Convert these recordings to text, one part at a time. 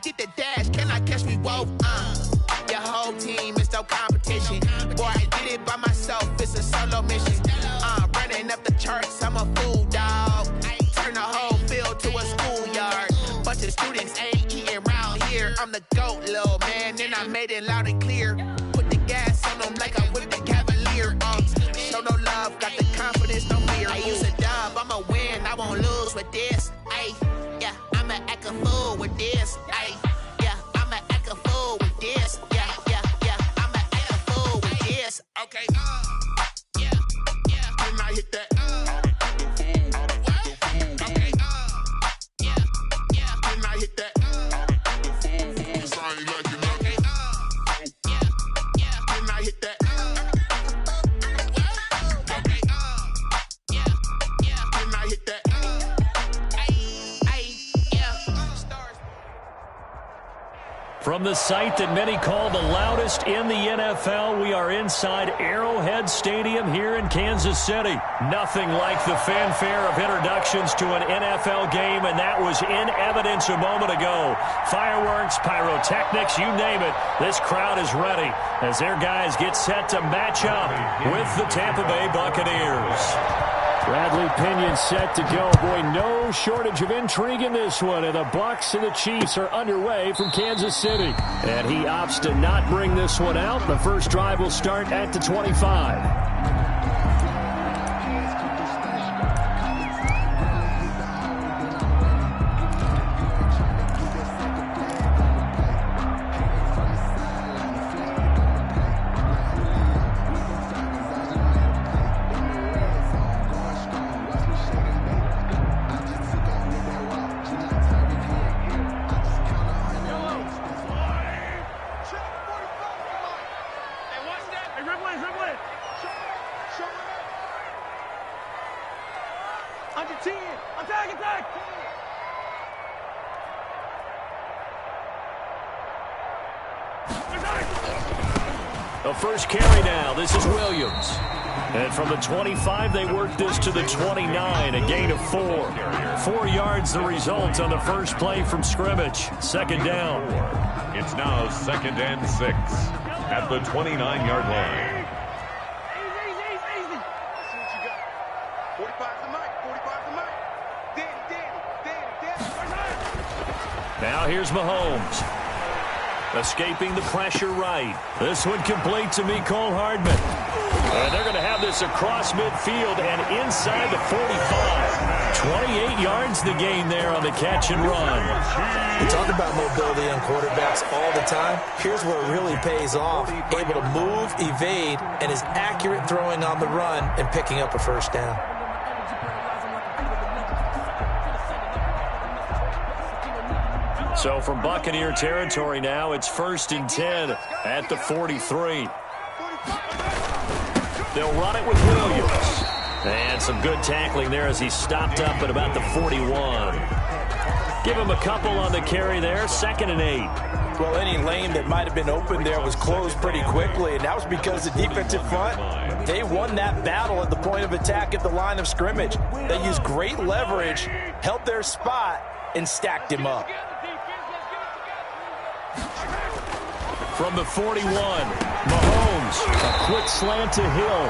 get the dash, can I catch me both? Your whole team is no competition. Boy, I did it by myself, it's a solo mission. Running up the charts, I'm a fool, dog. Turn the whole field to a schoolyard. Bunch of students ain't eating round here. I'm the GOAT, little man, and I made it loud and clear. Put the gas on them like I'm with the Cavalier. Show no love, got the confidence, no fear. I use a dub, I'ma win, I won't lose with this. Ay, yeah, I'ma act a fool with this. Ay, yeah, I'ma act a fool with this. Yeah, yeah, yeah, I'ma act a fool with this. Okay, yeah, yeah, when I hit that. Okay, yeah, yeah, when I hit that. From the site that many call the loudest in the NFL, we are inside Arrowhead Stadium here in Kansas City. Nothing like the fanfare of introductions to an NFL game, and that was in evidence a moment ago. Fireworks, pyrotechnics, you name it. This crowd is ready as their guys get set to match up with the Tampa Bay Buccaneers. Bradley Pinion set to go. Boy, no shortage of intrigue in this one. And the Bucs and the Chiefs are underway from Kansas City. And he opts to not bring this one out. The first drive will start at the 25. The first carry now. This is Williams. And from the 25, they work this to the 29, a gain of 4. 4 yards the result on the first play from scrimmage. Second down. It's now 2nd and 6 at the 29-yard line. Easy. See what you got. 45's the mic. 45's the mic. Danny. Now here's Mahomes. Escaping the pressure right. This one complete to Mecole Hardman. And they're going to have this across midfield and inside the 45. 28 yards the gain there on the catch and run. We talk about mobility on quarterbacks all the time. Here's where it really pays off. Able to move, evade, and is accurate throwing on the run and picking up a first down. So from Buccaneer territory now, it's 1st and 10 at the 43. They'll run it with Williams. And some good tackling there as he stopped up at about the 41. Give him a couple on the carry there, 2nd and 8. Well, any lane that might have been open there was closed pretty quickly, and that was because the defensive front, they won that battle at the point of attack at the line of scrimmage. They used great leverage, held their spot, and stacked him up. From the 41, Mahomes, a quick slant to Hill.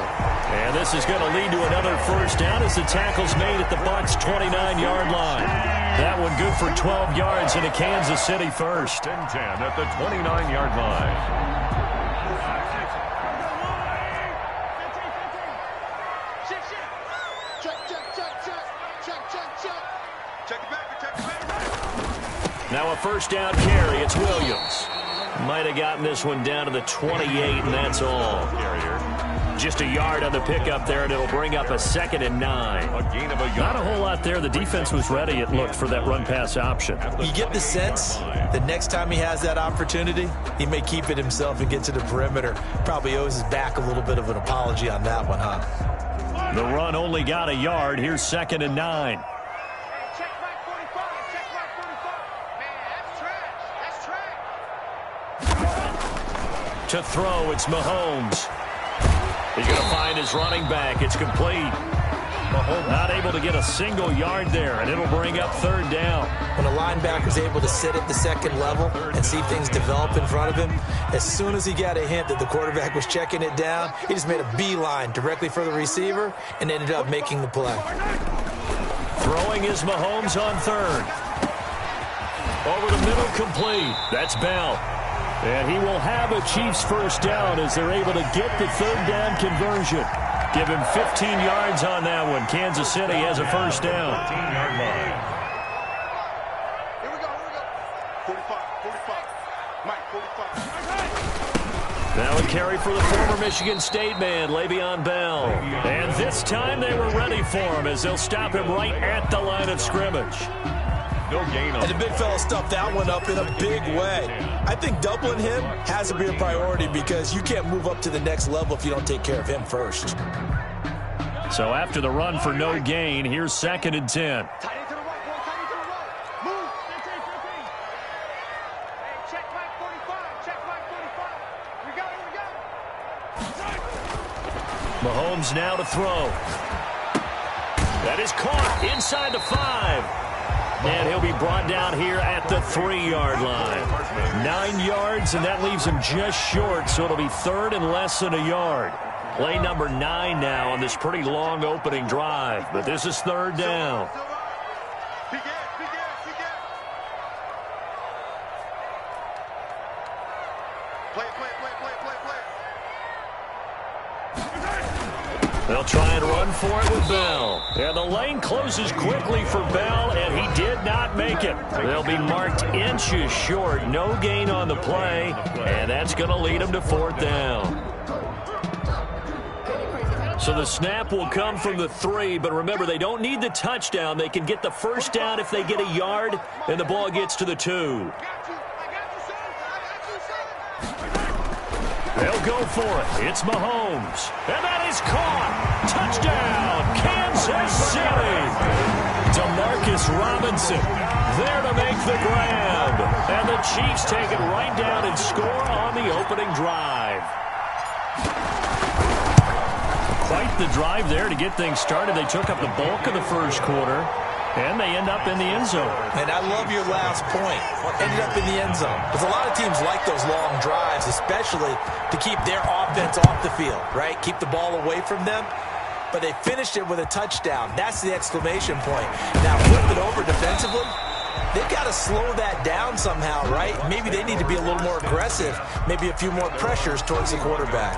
And this is going to lead to another first down as the tackle's made at the Bucs' 29-yard line. That one good for 12 yards into Kansas City first. 1st and 10 at the 29-yard line. Now a first down carry. It's Williams. Might have gotten this one down to the 28, and that's all. Just a yard on the pickup there, and it'll bring up a 2nd and 9. Not a whole lot there. The defense was ready, it looked, for that run-pass option. You get the sense that next time he has that opportunity, he may keep it himself and get to the perimeter. Probably owes his back a little bit of an apology on that one, huh? The run only got a yard. Here's 2nd and 9. To throw, it's Mahomes. He's going to find his running back. It's complete. Not able to get a single yard there, and it'll bring up third down. When a linebacker's able to sit at the second level and see things develop in front of him, as soon as he got a hint that the quarterback was checking it down, he just made a beeline directly for the receiver and ended up making the play. Throwing is Mahomes on third. Over the middle, complete. That's Bell. And he will have a Chiefs first down as they're able to get the third down conversion. Give him 15 yards on that one. Kansas City has a first down. 15-yard line. Here we go. 45. Mike, 45. Now a carry for the former Michigan State man, Le'Veon Bell. And this time they were ready for him as they'll stop him right at the line of scrimmage. No gain on And the big fella stuffed that one up in a big way. I think doubling him has to be a priority because you can't move up to the next level if you don't take care of him first. So after the run for no gain, here's 2nd and 10. Tight end to the right, boy. Tight end to the right. Move. 15. Hey, check Mike 45. Check Mike 45. We got it. Mahomes now to throw. That is caught inside the 5. And he'll be brought down here at the 3-yard line. 9 yards, and that leaves him just short, so it'll be third and less than a yard. Play number 9 now on this pretty long opening drive, but this is third down. Big ass. Play. They'll try and run for it with Bell. And the lane closes quickly for Bell, and he did not make it. They'll be marked inches short. No gain on the play, and that's going to lead him to 4th down. So the snap will come from the 3, but remember, they don't need the touchdown. They can get the first down if they get a yard, and the ball gets to the 2. They'll go for it. It's Mahomes. And that is caught. Touchdown, Kansas City. Demarcus Robinson there to make the grab. And the Chiefs take it right down and score on the opening drive. Quite the drive there to get things started. They took up the bulk of the first quarter. And they end up in the end zone. And I love your last point. Ended up in the end zone. Because a lot of teams like those long drives, especially to keep their offense off the field, right? Keep the ball away from them. But they finished it with a touchdown. That's the exclamation point. Now, flip it over defensively. They've got to slow that down somehow, right? Maybe they need to be a little more aggressive. Maybe a few more pressures towards the quarterback.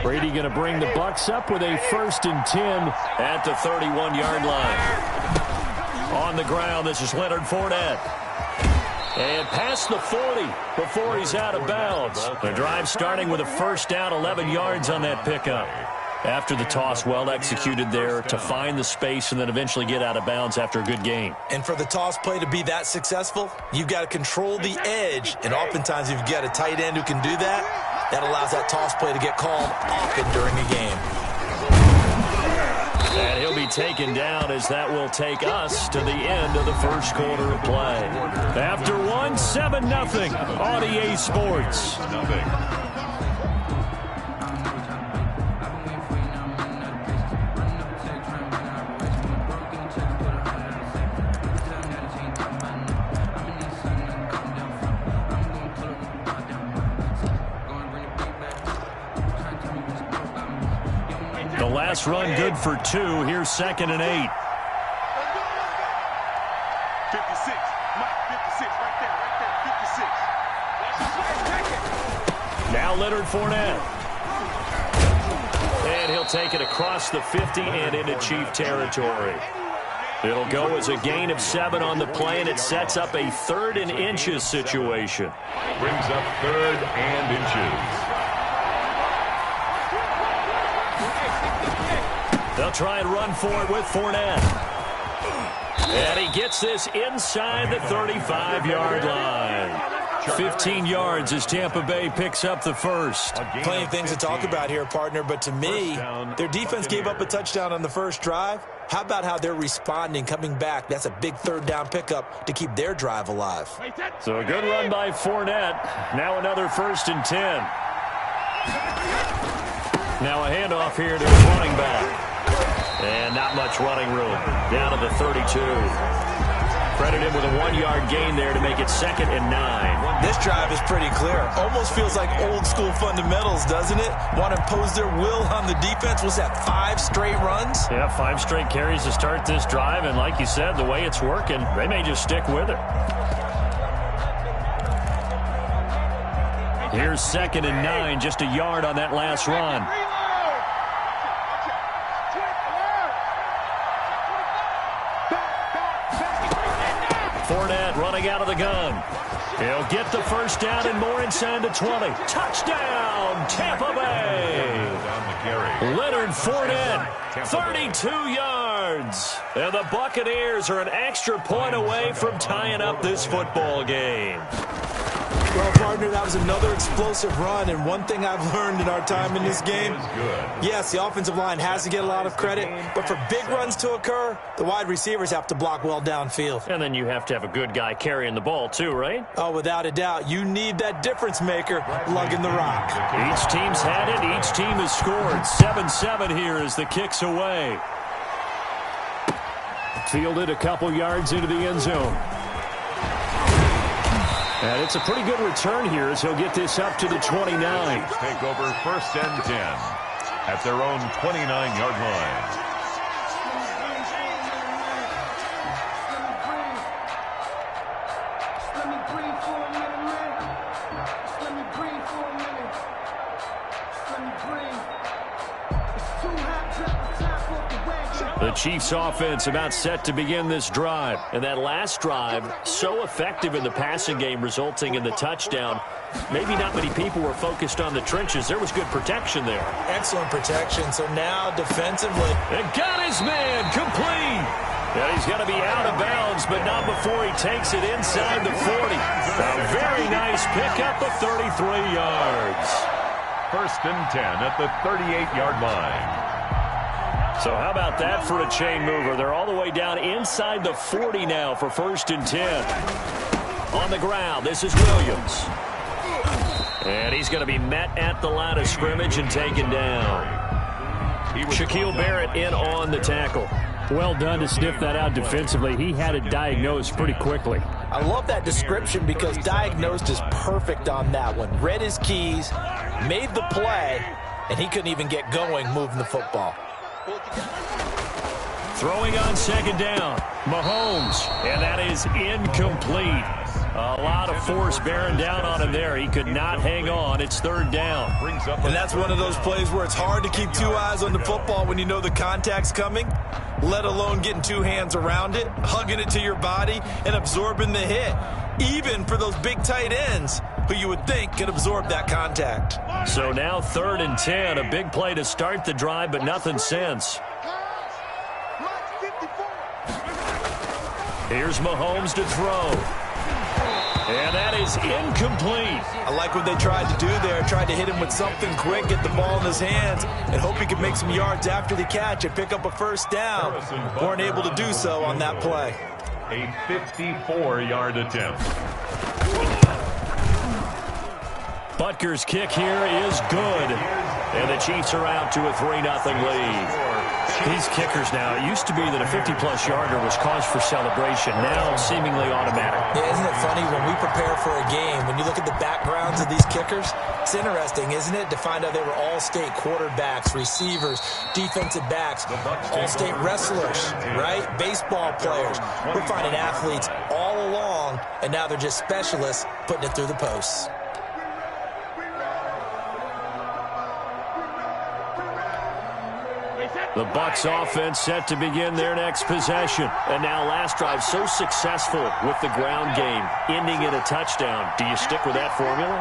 Brady going to bring the Bucs up with a 1st and 10 at the 31-yard line. On the ground, this is Leonard Fournette. And past the 40 before he's out of bounds. The drive starting with a first down, 11 yards on that pickup. After the toss, well executed there to find the space and then eventually get out of bounds after a good gain. And for the toss play to be that successful, you've got to control the edge. And oftentimes, if you've got a tight end who can do that, that allows that toss play to get called often during a game. And he'll be taken down as that will take us to the end of the first quarter of play. After one, 7-0 on EA Sports. Last run good for 2. Here's 2nd and 8. 56. Mike, 56. Right there. 56. Now Leonard Fournette. And he'll take it across the 50 and into Chief territory. It'll go as a gain of 7 on the play, and it sets up a 3rd and inches situation. Brings up 3rd and inches. They'll try and run for it with Fournette. And he gets this inside the 35-yard line. 15 yards as Tampa Bay picks up the first. Plenty of things to talk about here, partner, but to me, their defense gave up a touchdown on the first drive. How about how they're responding, coming back? That's a big third down pickup to keep their drive alive. So a good run by Fournette. Now another 1st and 10. Now a handoff here to the running back. And not much running room. Down to the 32. Credit him with a 1-yard gain there to make it 2nd and 9. This drive is pretty clear. Almost feels like old school fundamentals, doesn't it? Want to impose their will on the defense. Was that 5 straight runs? Yeah, 5 straight carries to start this drive. And like you said, the way it's working, they may just stick with it. Here's 2nd and 9, just a yard on that last run. Fournette running out of the gun. He'll get the first down and more inside the 20. Touchdown, Tampa Bay. Leonard Fournette, 32 yards. And the Buccaneers are an extra point away from tying up this football game. Well, partner, that was another explosive run, and one thing I've learned in our time in this game, yes, the offensive line has to get a lot of credit, but for big runs to occur, the wide receivers have to block well downfield. And then you have to have a good guy carrying the ball too, right? Oh, without a doubt. You need that difference maker lugging the rock. Each team's had it. Each team has scored. 7-7 here as the kick's away. Fielded a couple yards into the end zone. And it's a pretty good return here as he'll get this up to the 29. Take over 1st and 10 at their own 29-yard line. The Chiefs offense about set to begin this drive. And that last drive, so effective in the passing game, resulting in the touchdown. Maybe not many people were focused on the trenches. There was good protection there. Excellent protection. So now defensively. And got his man complete. And he's going to be out of bounds, but not before he takes it inside the 40. A very nice pickup of 33 yards. 1st and 10 at the 38-yard line. So how about that for a chain mover? They're all the way down inside the 40 now for 1st and 10. On the ground, this is Williams. And he's going to be met at the line of scrimmage and taken down. Shaquille Barrett in on the tackle. Well done to sniff that out defensively. He had it diagnosed pretty quickly. I love that description because diagnosed is perfect on that one. Read his keys, made the play, and he couldn't even get going moving the football. Throwing on 2nd down, Mahomes, and that is incomplete. A lot of force bearing down on him there. He could not hang on. It's 3rd down. And that's one of those plays where it's hard to keep 2 eyes on the football when you know the contact's coming, let alone getting 2 hands around it, hugging it to your body, and absorbing the hit, even for those big tight ends who you would think could absorb that contact. So now 3rd and 10, a big play to start the drive, but nothing since. Here's Mahomes to throw. And that is incomplete. I like what they tried to do there. Tried to hit him with something quick, get the ball in his hands, and hope he could make some yards after the catch and pick up a 1st down. Weren't able to do so on that play. A 54-yard attempt. Butker's kick here is good. And the Chiefs are out to a 3-0 lead. These kickers now, it used to be that a 50-plus yarder was cause for celebration. Now seemingly automatic. Yeah, isn't it funny when we prepare for a game, when you look at the backgrounds of these kickers, it's interesting, isn't it, to find out they were all-state quarterbacks, receivers, defensive backs, all-state wrestlers, right? Baseball players. We're finding athletes all along, and now they're just specialists putting it through the posts. The Bucs offense set to begin their next possession. And now last drive so successful with the ground game, ending in a touchdown. Do you stick with that formula?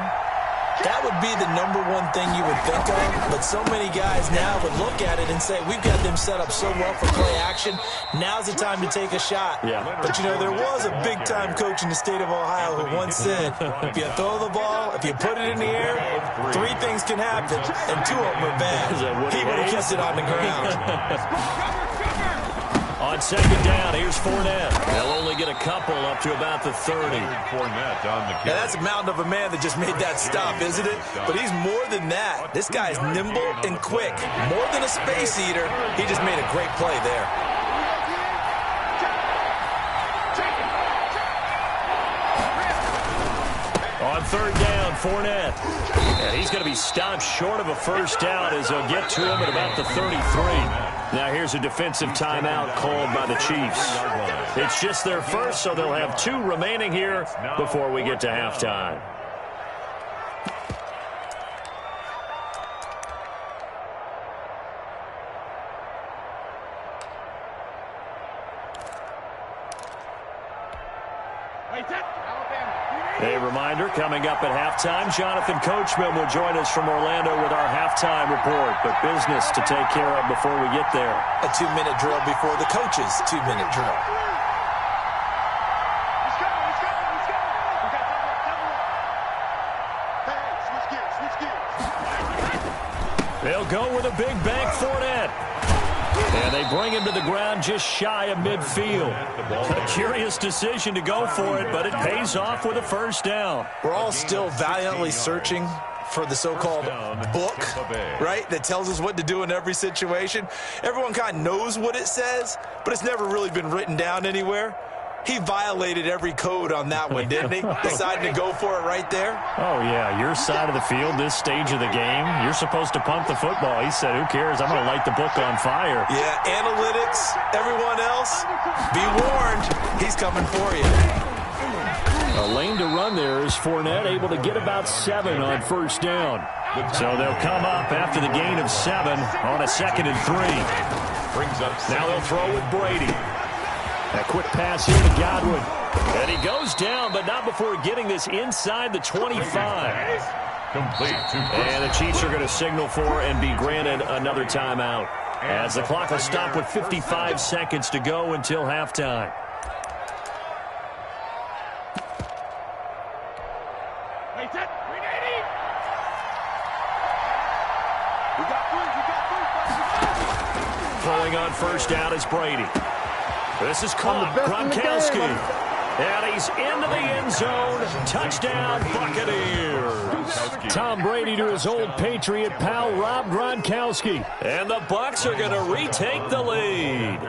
That would be the number one thing you would think of, but so many guys now would look at it and say, we've got them set up so well for play action, now's the time to take a shot. Yeah. But, you know, there was a big-time coach in the state of Ohio who once said, if you throw the ball, if you put it in the air, 3 things can happen, and 2 of them are bad. He would have kept it on the ground. On second down, here's Fournette. They'll only get a couple up to about the 30. Fournette on the carry. Now, that's a mountain of a man that just made that stop, isn't it? But he's more than that. This guy's nimble and quick. More than a space eater. He just made a great play there. On third down, Fournette. And he's going to be stopped short of a first down as they'll get to him at about the 33. Now here's a defensive timeout called by the Chiefs. It's just their first, so they'll have 2 remaining here before we get to halftime. A reminder, coming up at halftime, Jonathan Coachman will join us from Orlando with our halftime report. But business to take care of before we get there. A 2-minute drill before the coach's 2-minute drill. Let's go. We got double up. Hey, switch gears. They'll go with a big bank Fournette. And they bring him to the ground just shy of midfield. A curious decision to go for it, but it pays off with a first down. We're all still valiantly searching for the so-called book, right, that tells us what to do in every situation. Everyone kind of knows what it says, but it's never really been written down anywhere. He violated every code on that one, didn't he? Decided to go for it right there. Oh, yeah, your side of the field, this stage of the game, you're supposed to punt the football. He said, who cares? I'm going to light the book on fire. Yeah, analytics, everyone else, be warned, he's coming for you. A lane to run there is Fournette able to get about 7 on first down. So they'll come up after the gain of 7 on a 2nd and 3. Now they'll throw with Brady. A quick pass here to Godwin. And he goes down, but not before getting this inside the 25. Complete. And the Chiefs are going to signal for and be granted another timeout, as the clock will stop with 55 seconds to go until halftime. Throwing on first down is Brady. This is caught. Gronkowski. And he's into the end zone. Touchdown, Buccaneers. Tom Brady to his old Patriot pal, Rob Gronkowski. And the Bucs are going to retake the lead.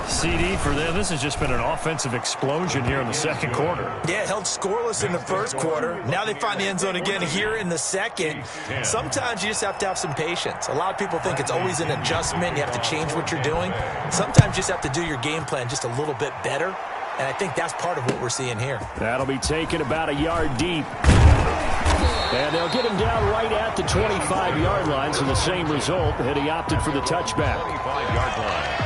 CD for them. This has just been an offensive explosion here in the second quarter. Yeah, held scoreless in the first quarter. Now they find the end zone again here in the second. Sometimes you just have to have some patience. A lot of people think it's always an adjustment. You have to change what you're doing. Sometimes you just have to do your game plan just a little bit better. And I think that's part of what we're seeing here. That'll be taken about a yard deep. And they'll get him down right at the 25-yard line, so the same result, and he opted for the touchback. 25-yard line.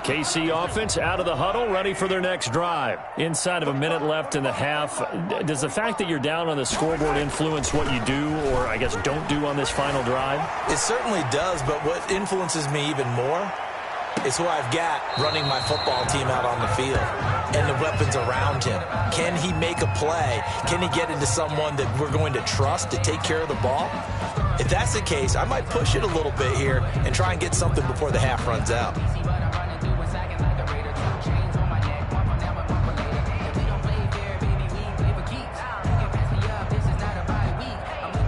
KC offense out of the huddle, ready for their next drive. Inside of a minute left in the half, does the fact that you're down on the scoreboard influence what you do, or I guess don't do on this final drive? It certainly does, but what influences me even more is who I've got running my football team out on the field and the weapons around him. Can he make a play? Can he get into someone that we're going to trust to take care of the ball? If that's the case, I might push it a little bit here and try and get something before the half runs out.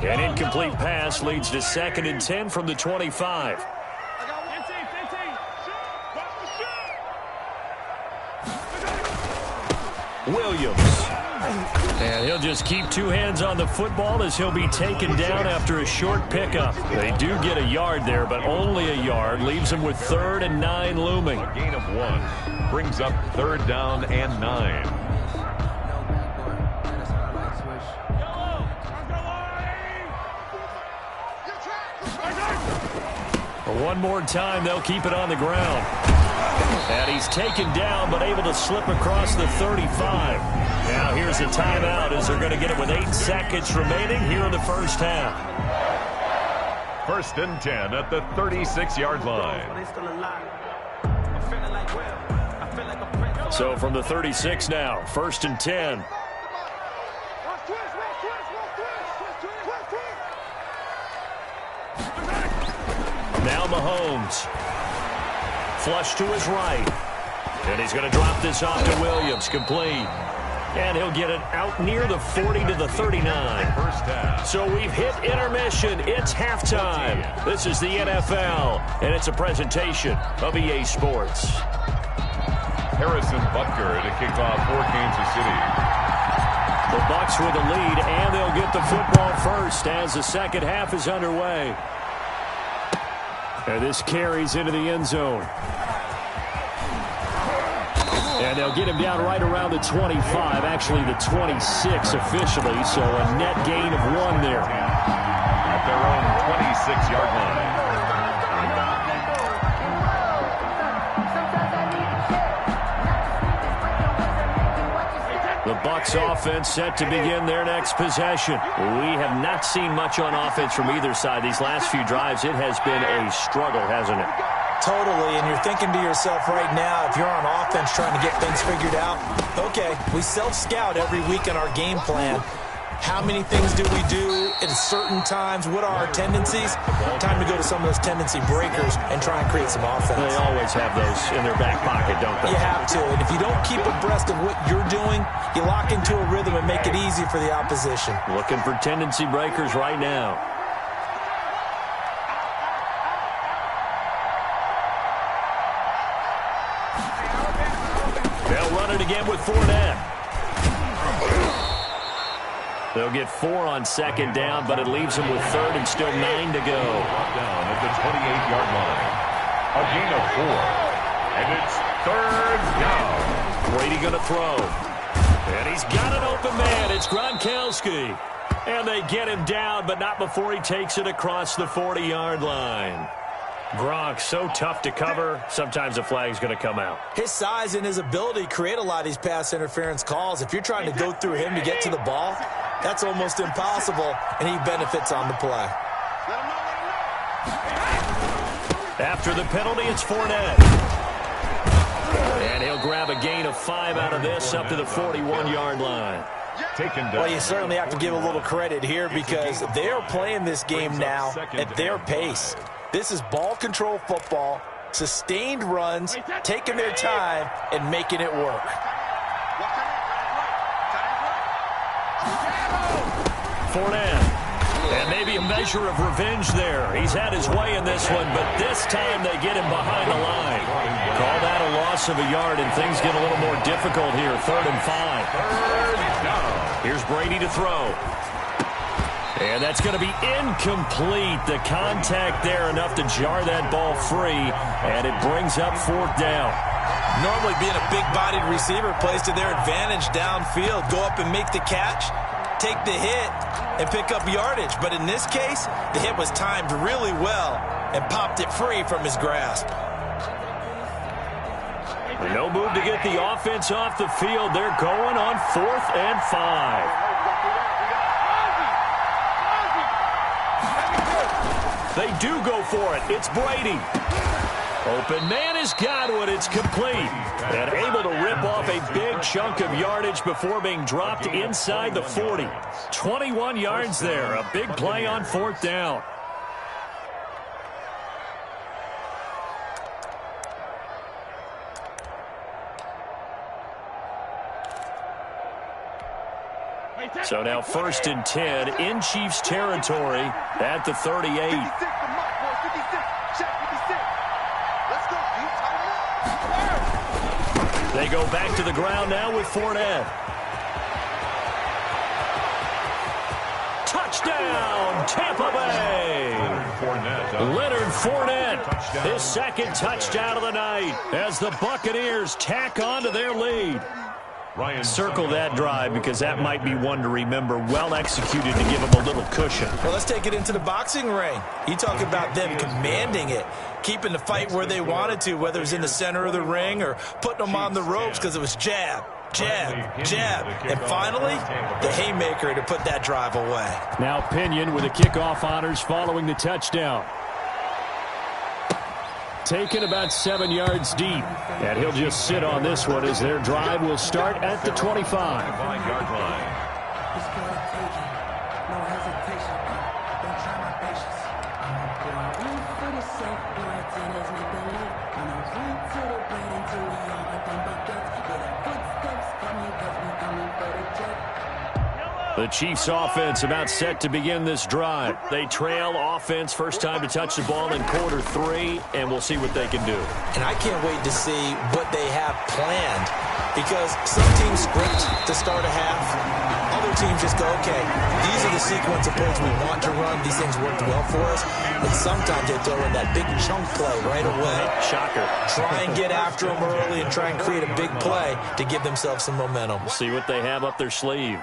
An incomplete pass leads to 2nd and 10 from the 25. Williams. And he'll just keep 2 hands on the football as he'll be taken down after a short pickup. They do get a yard there, but only a yard. Leaves him with 3rd and 9 looming. A gain of 1 brings up 3rd down and 9. One more time, they'll keep it on the ground. And he's taken down, but able to slip across the 35. Now here's a timeout as they're going to get it with 8 seconds remaining here in the first half. 1st and 10 at the 36-yard line. So from the 36 now, 1st and 10. Now Mahomes. Flush to his right. And he's going to drop this off to Williams. Complete. And he'll get it out near the 40 to the 39. First half. So we've hit intermission. It's halftime. This is the NFL, and it's a presentation of EA Sports. Harrison Butker to kick off for Kansas City. The Bucs with the lead, and they'll get the football first as the second half is underway. And this carries into the end zone. And they'll get him down right around the 25, actually the 26 officially, so a net gain of 1 there. At their own 26-yard line. The Bucs offense set to begin their next possession. We have not seen much on offense from either side. These last few drives, it has been a struggle, hasn't it? Totally, and you're thinking to yourself right now, if you're on offense trying to get things figured out, okay, we self-scout every week in our game plan. How many things do we do at certain times? What are our tendencies? Time to go to some of those tendency breakers and try and create some offense. They always have those in their back pocket, don't they? You have to, and if you don't keep abreast of what you're doing, you lock into a rhythm and make it easy for the opposition. Looking for tendency breakers right now. They'll run it again with Fournette. They'll get 4 on second down, but it leaves them with 3rd and still 9 to go. Down at the 28-yard line. A gain of 4. And it's 3rd down. Brady going to throw. And he's got an open man. It's Gronkowski. And they get him down, but not before he takes it across the 40-yard line. Gronk, so tough to cover. Sometimes a flag's going to come out. His size and his ability create a lot of these pass interference calls. If you're trying to go through him to get to the ball, that's almost impossible, and he benefits on the play. After the penalty, it's Fournette. And he'll grab a gain of 5 out of this up to the 41-yard line. Well, you certainly have to give a little credit here because they're playing this game now at their pace. This is ball control football, sustained runs, taking their time, and making it work. Fournette. And maybe a measure of revenge there. He's had his way in this one, but this time they get him behind the line. Call that a loss of a yard, and things get a little more difficult here. 3rd and 5. Here's Brady to throw. And that's going to be incomplete. The contact there enough to jar that ball free, and it brings up 4th down. Normally being a big-bodied receiver plays to their advantage downfield. Go up and make the catch, take the hit, and pick up yardage. But in this case, the hit was timed really well and popped it free from his grasp. No move to get the offense off the field. They're going on 4th and 5. They do go for it. It's Brady. Open man is Godwin. It's complete. And able to rip off a big chunk of yardage before being dropped inside the 40. 21 yards there. A big play on 4th down. So now 1st and 10 in Chiefs territory at the 38. They go back to the ground now with Fournette. Touchdown, Tampa Bay. Leonard Fournette, his 2nd touchdown of the night as the Buccaneers tack on to their lead. Circle that drive because that might be one to remember. Well executed to give him a little cushion. Well, let's take it into the boxing ring. You talk about them commanding it, keeping the fight where they wanted to, whether it was in the center of the ring or putting them on the ropes because it was jab, jab, jab. And finally, the haymaker to put that drive away. Now Pinion with the kickoff honors following the touchdown. Taken about 7 yards deep. And he'll just sit on this one as their drive will start at the 25. 5-yard line. The Chiefs offense about set to begin this drive. They trail offense, first time to touch the ball in quarter 3, and we'll see what they can do. And I can't wait to see what they have planned, because some teams script to start a half. Other teams just go, okay, these are the sequence of plays we want to run. These things worked well for us. And sometimes they throw in that big chunk play right away. Shocker. Try and get after them early and try and create a big play to give themselves some momentum. We'll see what they have up their sleeve.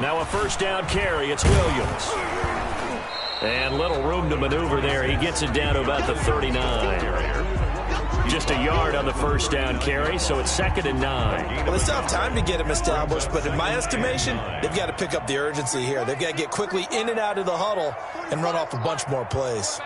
Now a first down carry. It's Williams. And little room to maneuver there. He gets it down to about the 39. Just a yard on the first down carry, so it's 2nd and 9. Well, they still have time to get him established, but in my estimation, they've got to pick up the urgency here. They've got to get quickly in and out of the huddle and run off a bunch more plays.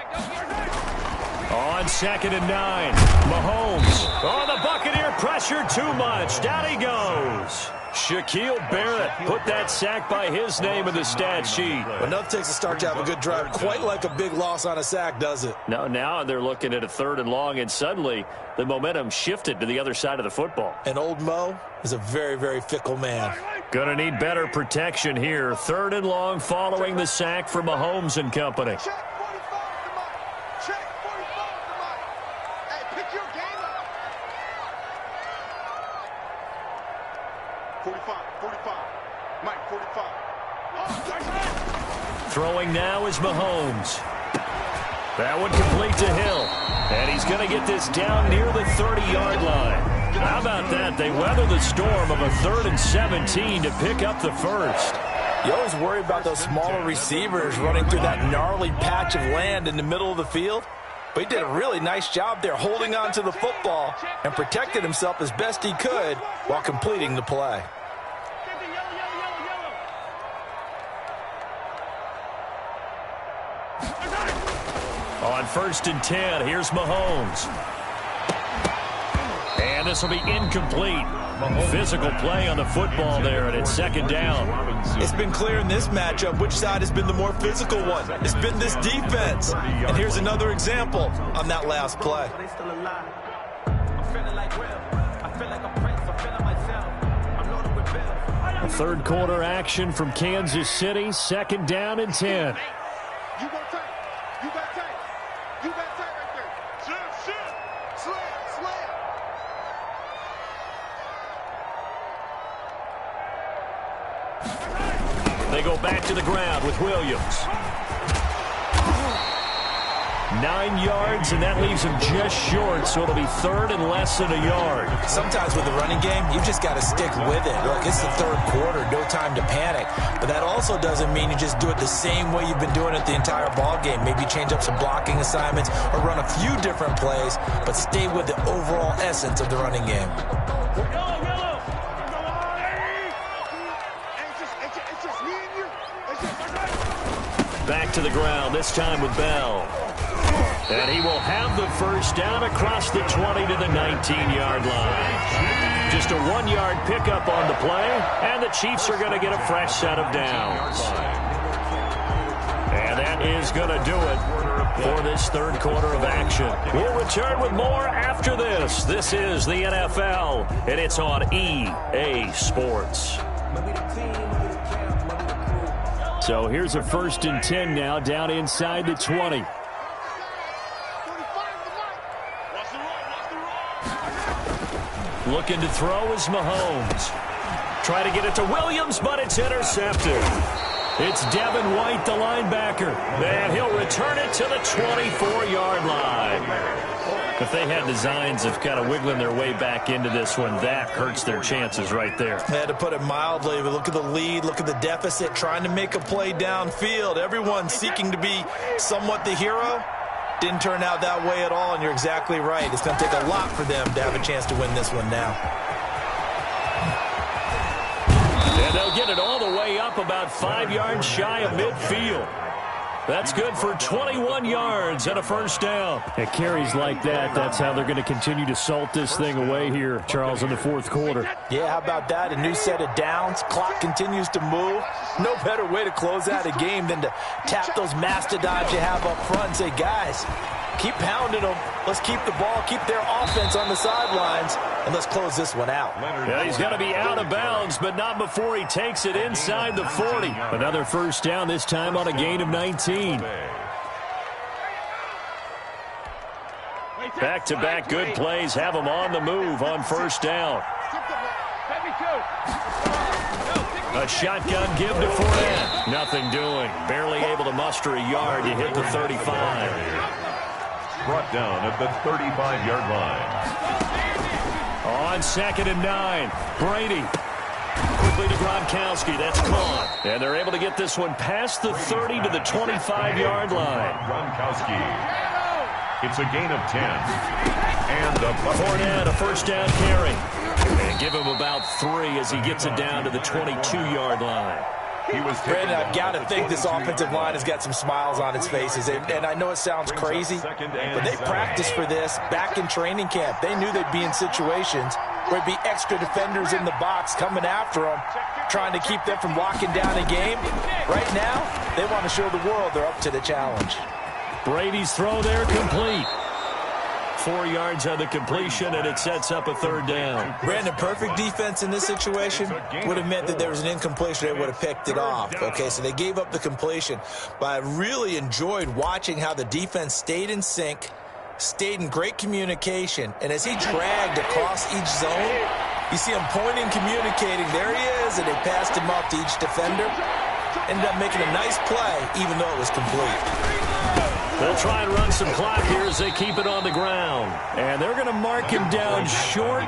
On 2nd and 9, Mahomes. Oh, the Buccaneer pressure too much. Down he goes. Shaquille Barrett put that sack by his name in the stat sheet. But nothing takes a start to have a good drive quite like a big loss on a sack, does it? No, now they're looking at a 3rd and long, and suddenly the momentum shifted to the other side of the football. And old Mo is a very, very fickle man. Gonna need better protection here. 3rd and long following the sack for Mahomes and company. Check 45 to Mike. Check 45 to Mike. Hey, pick your game up. 45, 45. Mike, 45. Throwing now is Mahomes. That one complete to Hill. And he's going to get this down near the 30-yard line. How about that? They weather the storm of a 3rd and 17 to pick up the first. You always worry about those smaller receivers running through that gnarly patch of land in the middle of the field. But he did a really nice job there holding on to the football and protected himself as best he could while completing the play. On 1st and 10, here's Mahomes. And this will be incomplete. Physical play on the football there, and it's 2nd down. It's been clear in this matchup which side has been the more physical one. It's been this defense. And here's another example on that last play. A 3rd quarter action from Kansas City, 2nd down and 10. You got tight. You got tight. You got tight right there. Slam. They go back to the ground with Williams. 9 yards, and that leaves him just short, so it'll be 3rd and less than a yard. Sometimes with the running game, you just got to stick with it. Look, it's the 3rd quarter, no time to panic. But that also doesn't mean you just do it the same way you've been doing it the entire ball game. Maybe change up some blocking assignments or run a few different plays, but stay with the overall essence of the running game. Back to the ground, this time with Bell. And he will have the first down across the 20 to the 19-yard line. Just a 1-yard pickup on the play, and the Chiefs are going to get a fresh set of downs. And that is going to do it for this 3rd quarter of action. We'll return with more after this. This is the NFL, and it's on EA Sports. So here's a 1st and 10 now, down inside the 20. Looking to throw is Mahomes. Try to get it to Williams, but it's intercepted. It's Devin White, the linebacker. And he'll return it to the 24-yard line. If they had designs of kind of wiggling their way back into this one, that hurts their chances right there. I had to put it mildly, but look at the lead, look at the deficit, trying to make a play downfield. Everyone seeking to be somewhat the hero. Didn't turn out that way at all, and you're exactly right. It's going to take a lot for them to have a chance to win this one now. And they'll get it all the way up about 5 yards shy of midfield. That's good for 21 yards and a first down. At carries like that, that's how they're going to continue to salt this thing away here, Charles, in the fourth quarter. Yeah, how about that? A new set of downs. Clock continues to move. No better way to close out a game than to tap those mastodons you have up front and say, guys, keep pounding them. Let's keep the ball, keep their offense on the sidelines, and let's close this one out. Yeah, he's going to be out of bounds, but not before he takes it inside the 40. Another first down, this time on a gain of 19. Back-to-back good plays have him on the move on first down. A shotgun give to Fournette. Nothing doing. Barely able to muster a yard to hit the 35. Brought down at the 35-yard line. On 2nd and 9, Brady. Quickly to Gronkowski. That's caught. And they're able to get this one past the 30 to the 25-yard line. Gronkowski. It's a gain of 10. And a Fournette, a first down carry. And give him about 3 as he gets it down to the 22-yard line. Brandon, I've got to think this offensive line has got some smiles on its faces. And I know it sounds crazy, but they practiced for this back in training camp. They knew they'd be in situations where it'd be extra defenders in the box coming after them, trying to keep them from locking down a game. Right now, they want to show the world they're up to the challenge. Brady's throw there complete. 4 yards on the completion, and it sets up a third down. Brandon, perfect defense in this situation would have meant that there was an incompletion. They would have picked it off. Okay, so they gave up the completion. But I really enjoyed watching how the defense stayed in sync, stayed in great communication, and as he dragged across each zone, you see him pointing, communicating. There he is, and they passed him up to each defender. Ended up making a nice play, even though it was complete. They'll try and run some clock here as they keep it on the ground. And they're going to mark him down short,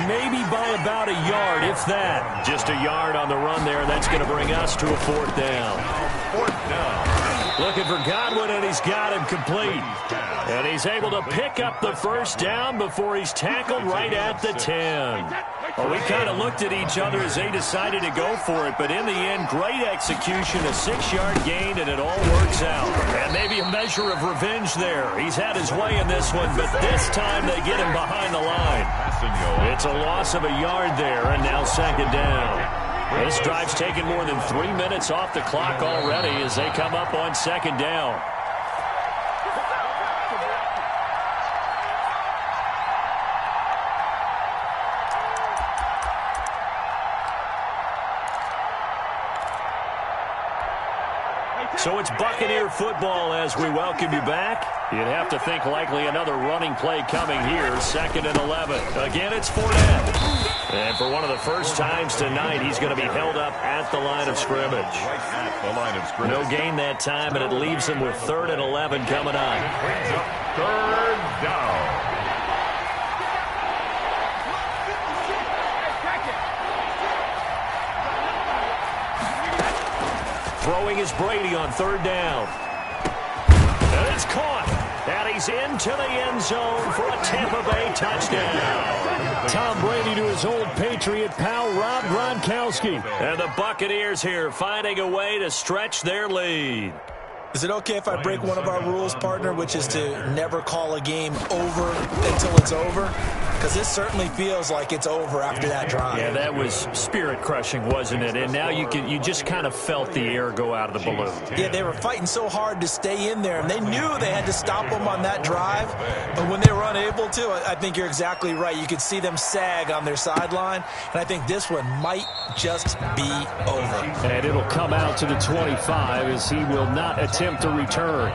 maybe by about a yard, if that. Just a yard on the run there. That's going to bring us to a fourth down. Fourth down. Looking for Godwin, and he's got him complete. And he's able to pick up the first down before he's tackled right at the 10. Well, we kind of looked at each other as they decided to go for it, but in the end, great execution, a 6-yard gain, and it all works out. And maybe a measure of revenge there. He's had his way in this one, but this time they get him behind the line. It's a loss of a yard there, and now second down. This drive's taken more than 3 minutes off the clock already as they come up on second down. So it's Buccaneer football as we welcome you back. You'd have to think likely another running play coming here, 2nd and 11. Again, it's Fournette. And for one of the first times tonight, he's going to be held up at the line of scrimmage. No gain that time, and it leaves him with 3rd and 11 coming up. Brings up 3rd down. Throwing is Brady on 3rd down. And it's caught. And he's into the end zone for a Tampa Bay touchdown. Tom Brady to his old Patriot pal, Rob Gronkowski. And the Buccaneers here finding a way to stretch their lead. Is it okay if I break one of our rules, partner, which is to never call a game over until it's over? Because this certainly feels like it's over after that drive. Yeah, that was spirit-crushing, wasn't it? And now you just kind of felt the air go out of the balloon. Yeah, they were fighting so hard to stay in there, and they knew they had to stop them on that drive. But when they were unable to, I think you're exactly right. You could see them sag on their sideline, and I think this one might just be over. And it'll come out to the 25 as he will not attempt to return.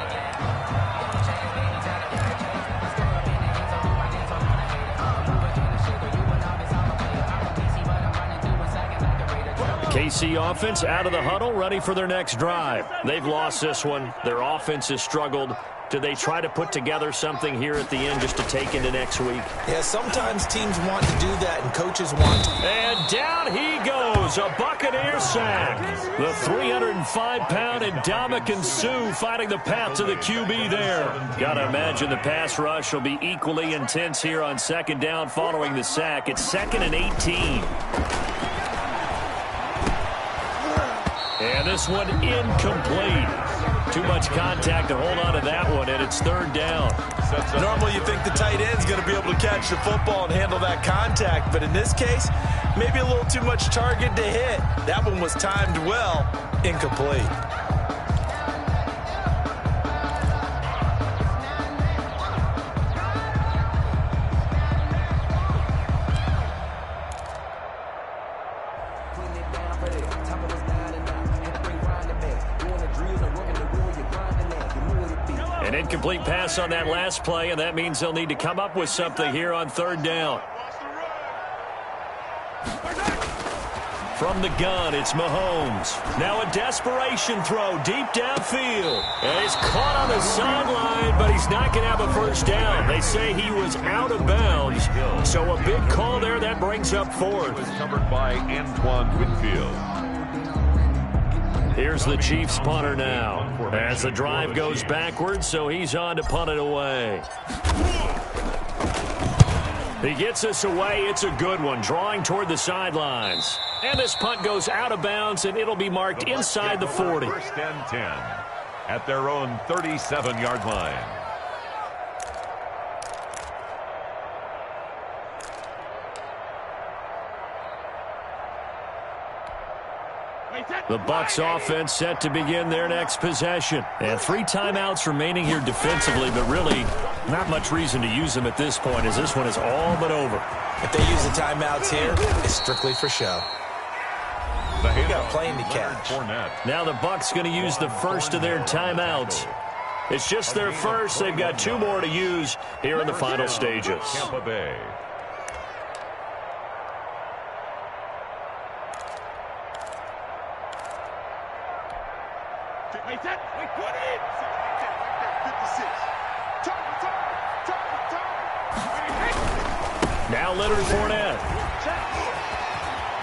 KC offense out of the huddle, ready for their next drive. They've lost this one. Their offense has struggled. Do they try to put together something here at the end just to take into next week? Yeah, sometimes teams want to do that and coaches want to. And down he goes, a Buccaneer sack. The 305-pound Ndamukong Suh finding the path to the QB there. Got to imagine the pass rush will be equally intense here on second down following the sack. It's 2nd and 18. And this one incomplete. Too much contact to hold on to that one, and it's 3rd down. Normally you think the tight end's going to be able to catch the football and handle that contact, but in this case, maybe a little too much target to hit. That one was timed well, incomplete. An incomplete pass on that last play, and that means they'll need to come up with something here on 3rd down. From the gun, it's Mahomes. Now a desperation throw deep downfield. And he's caught on the sideline, but he's not going to have a first down. They say he was out of bounds. So a big call there that brings up 4th. Covered by Antoine Winfield. Here's the Chiefs punter now. As the drive goes backwards, so he's on to punt it away. He gets us away. It's a good one, drawing toward the sidelines. And this punt goes out of bounds, and it'll be marked inside the 40. 1st and 10 at their own 37-yard line. The Bucs offense set to begin their next possession. And 3 timeouts remaining here defensively, but really not much reason to use them at this point, as this one is all but over. If they use the timeouts here, it's strictly for show. We got a plane to catch. Now the Bucs going to use the first of their timeouts. It's just their first. They've got 2 more to use here in the final stages. Tampa Bay. Now Leonard Fournette.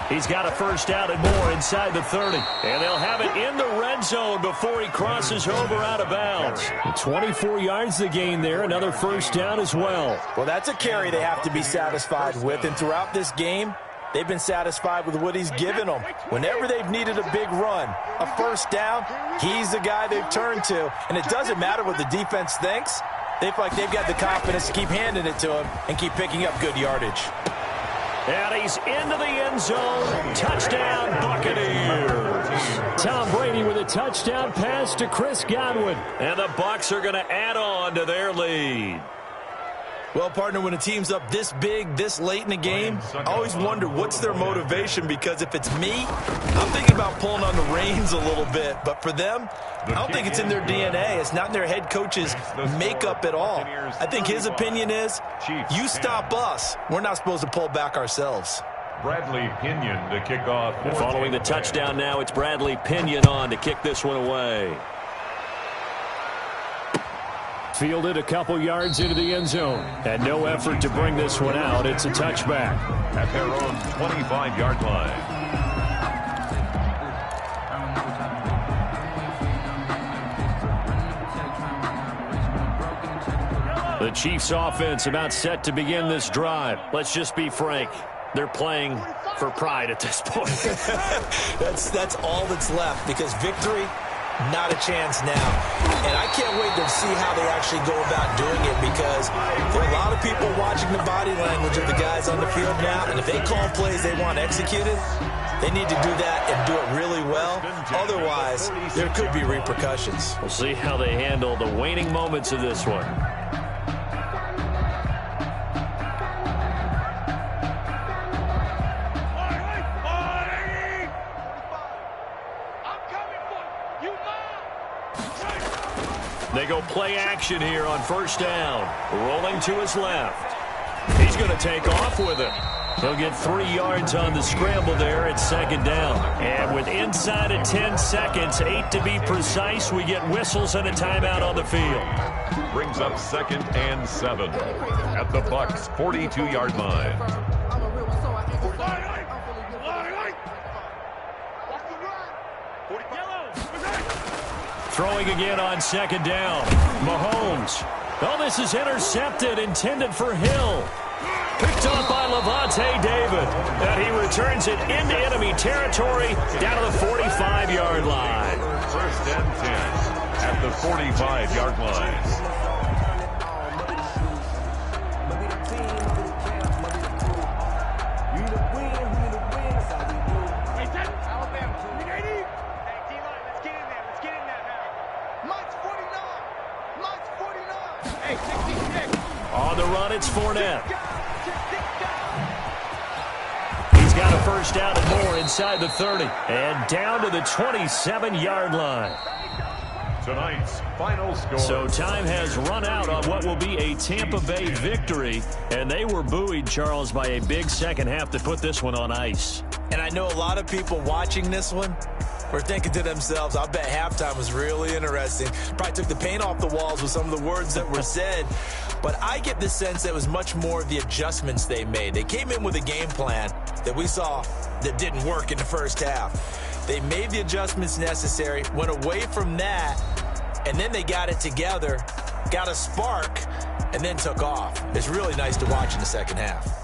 He's got a first down and more inside the 30. And they'll have it in the red zone before he crosses over out of bounds. 24 yards the gain there. Another first down as well. Well, that's a carry they have to be satisfied with. And throughout this game, they've been satisfied with what he's given them. Whenever they've needed a big run, a first down, he's the guy they've turned to. And it doesn't matter what the defense thinks. They feel like they've got the confidence to keep handing it to him and keep picking up good yardage. And he's into the end zone. Touchdown, Buccaneers. Tom Brady with a touchdown pass to Chris Godwin. And the Bucs are going to add on to their lead. Well, partner, when a team's up this big, this late in the game, I always wonder what's their motivation, because if it's me, I'm thinking about pulling on the reins a little bit. But for them, I don't think it's in their DNA. It's not in their head coach's makeup at all. I think his opinion is, you stop us, we're not supposed to pull back ourselves. Bradley Pinion to kick off. And following the touchdown now, it's Bradley Pinion on to kick this one away. Fielded a couple yards into the end zone. And no effort to bring this one out. It's a touchback. At their own 25-yard line. The Chiefs offense about set to begin this drive. Let's just be frank. They're playing for pride at this point. That's all that's left, because victory, not a chance now. And I can't wait to see how they actually go about doing it, because there are a lot of people watching the body language of the guys on the field now, and if they call plays they want executed, they need to do that and do it really well. Otherwise, there could be repercussions. We'll see how they handle the waning moments of this one. They go play action here on first down. Rolling to his left. He's going to take off with it. He'll get 3 yards on the scramble there at second down. And with inside of 10 seconds, 8 to be precise, we get whistles and a timeout on the field. Brings up 2nd and 7 at the Bucs' 42-yard line. Throwing again on second down. Mahomes. Oh, this is intercepted, intended for Hill. Picked up by Levante David. And he returns it into enemy territory down to the 45-yard line. 1st and 10 at the 45-yard line. On the run, it's Fournette. He's got a first down and more inside the 30. And down to the 27-yard line. Tonight's final score. So time has run out on what will be a Tampa Bay victory. And they were buoyed, Charles, by a big second half to put this one on ice. And I know a lot of people watching this one were thinking to themselves, I bet halftime was really interesting. Probably took the paint off the walls with some of the words that were said. But I get the sense that it was much more of the adjustments they made. They came in with a game plan that we saw that didn't work in the first half. They made the adjustments necessary, went away from that, and then they got it together, got a spark, and then took off. It's really nice to watch in the second half.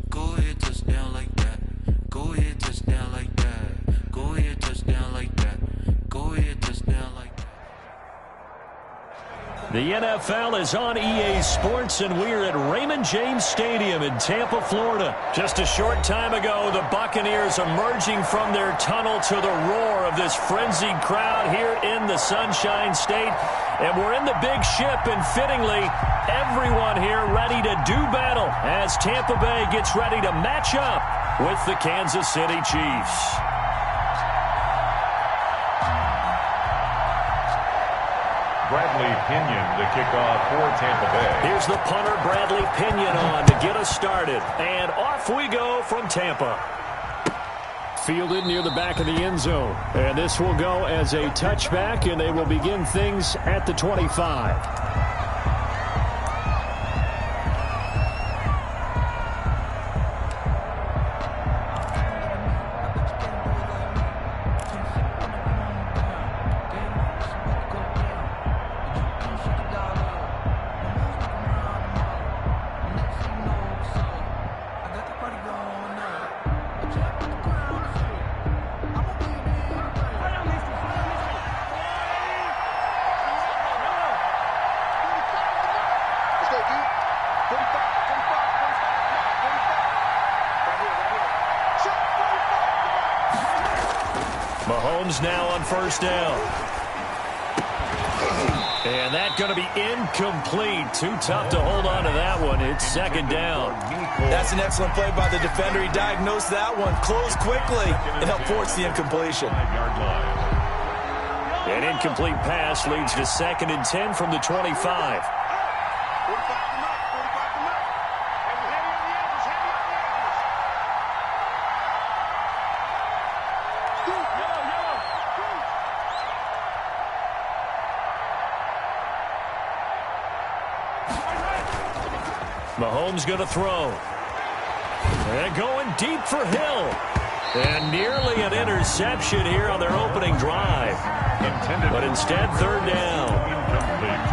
Go ahead, touchdown like that. Go ahead, touchdown like that. Go ahead, touchdown like that. Go ahead, touchdown like that. The NFL is on EA Sports, and we're at Raymond James Stadium in Tampa, Florida. Just a short time ago, the Buccaneers emerging from their tunnel to the roar of this frenzied crowd here in the Sunshine State. And we're in the big ship, and fittingly, everyone here ready to do battle as Tampa Bay gets ready to match up with the Kansas City Chiefs. Bradley Pinion to kick off for Tampa Bay. Here's the punter, Bradley Pinion, on to get us started. And off we go from Tampa. Fielded near the back of the end zone. And this will go as a touchback, and they will begin things at the 25. Mahomes now on first down. And that's going to be incomplete. Too tough to hold on to that one. It's second down. That's an excellent play by the defender. He diagnosed that one, closed quickly, and helped force the incompletion. An incomplete pass leads to 2nd and 10 from the 25. Mahomes going to throw. And going deep for Hill. And nearly an interception here on their opening drive. But instead, third down.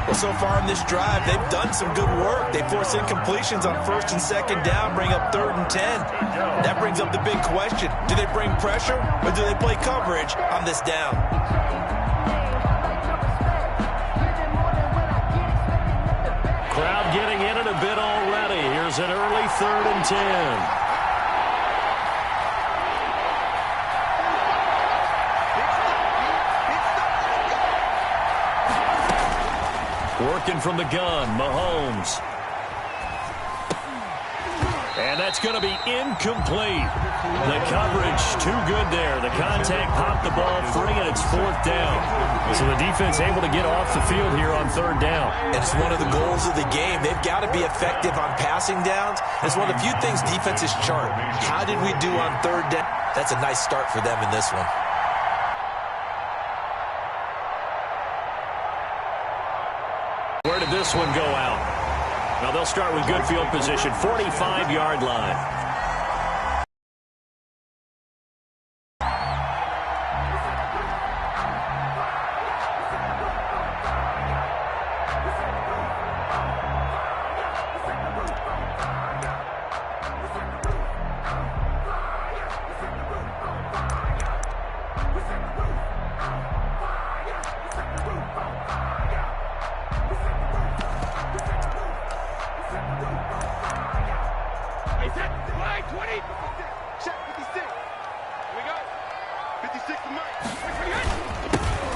Well, so far in this drive, they've done some good work. They force incompletions on 1st and 2nd down, bring up 3rd and 10. That brings up the big question. Do they bring pressure or do they play coverage on this down? Crowd getting in it a bit already. Here's an early 3rd and 10. Working from the gun, Mahomes. And that's going to be incomplete. The coverage too good there. The contact popped the ball free, and it's 4th down. So the defense able to get off the field here on 3rd down. And it's one of the goals of the game. They've got to be effective on passing downs. It's one of the few things defenses chart. How did we do on 3rd down? That's a nice start for them in this one. Where did this one go out? Now they'll start with good field position, 45-yard line.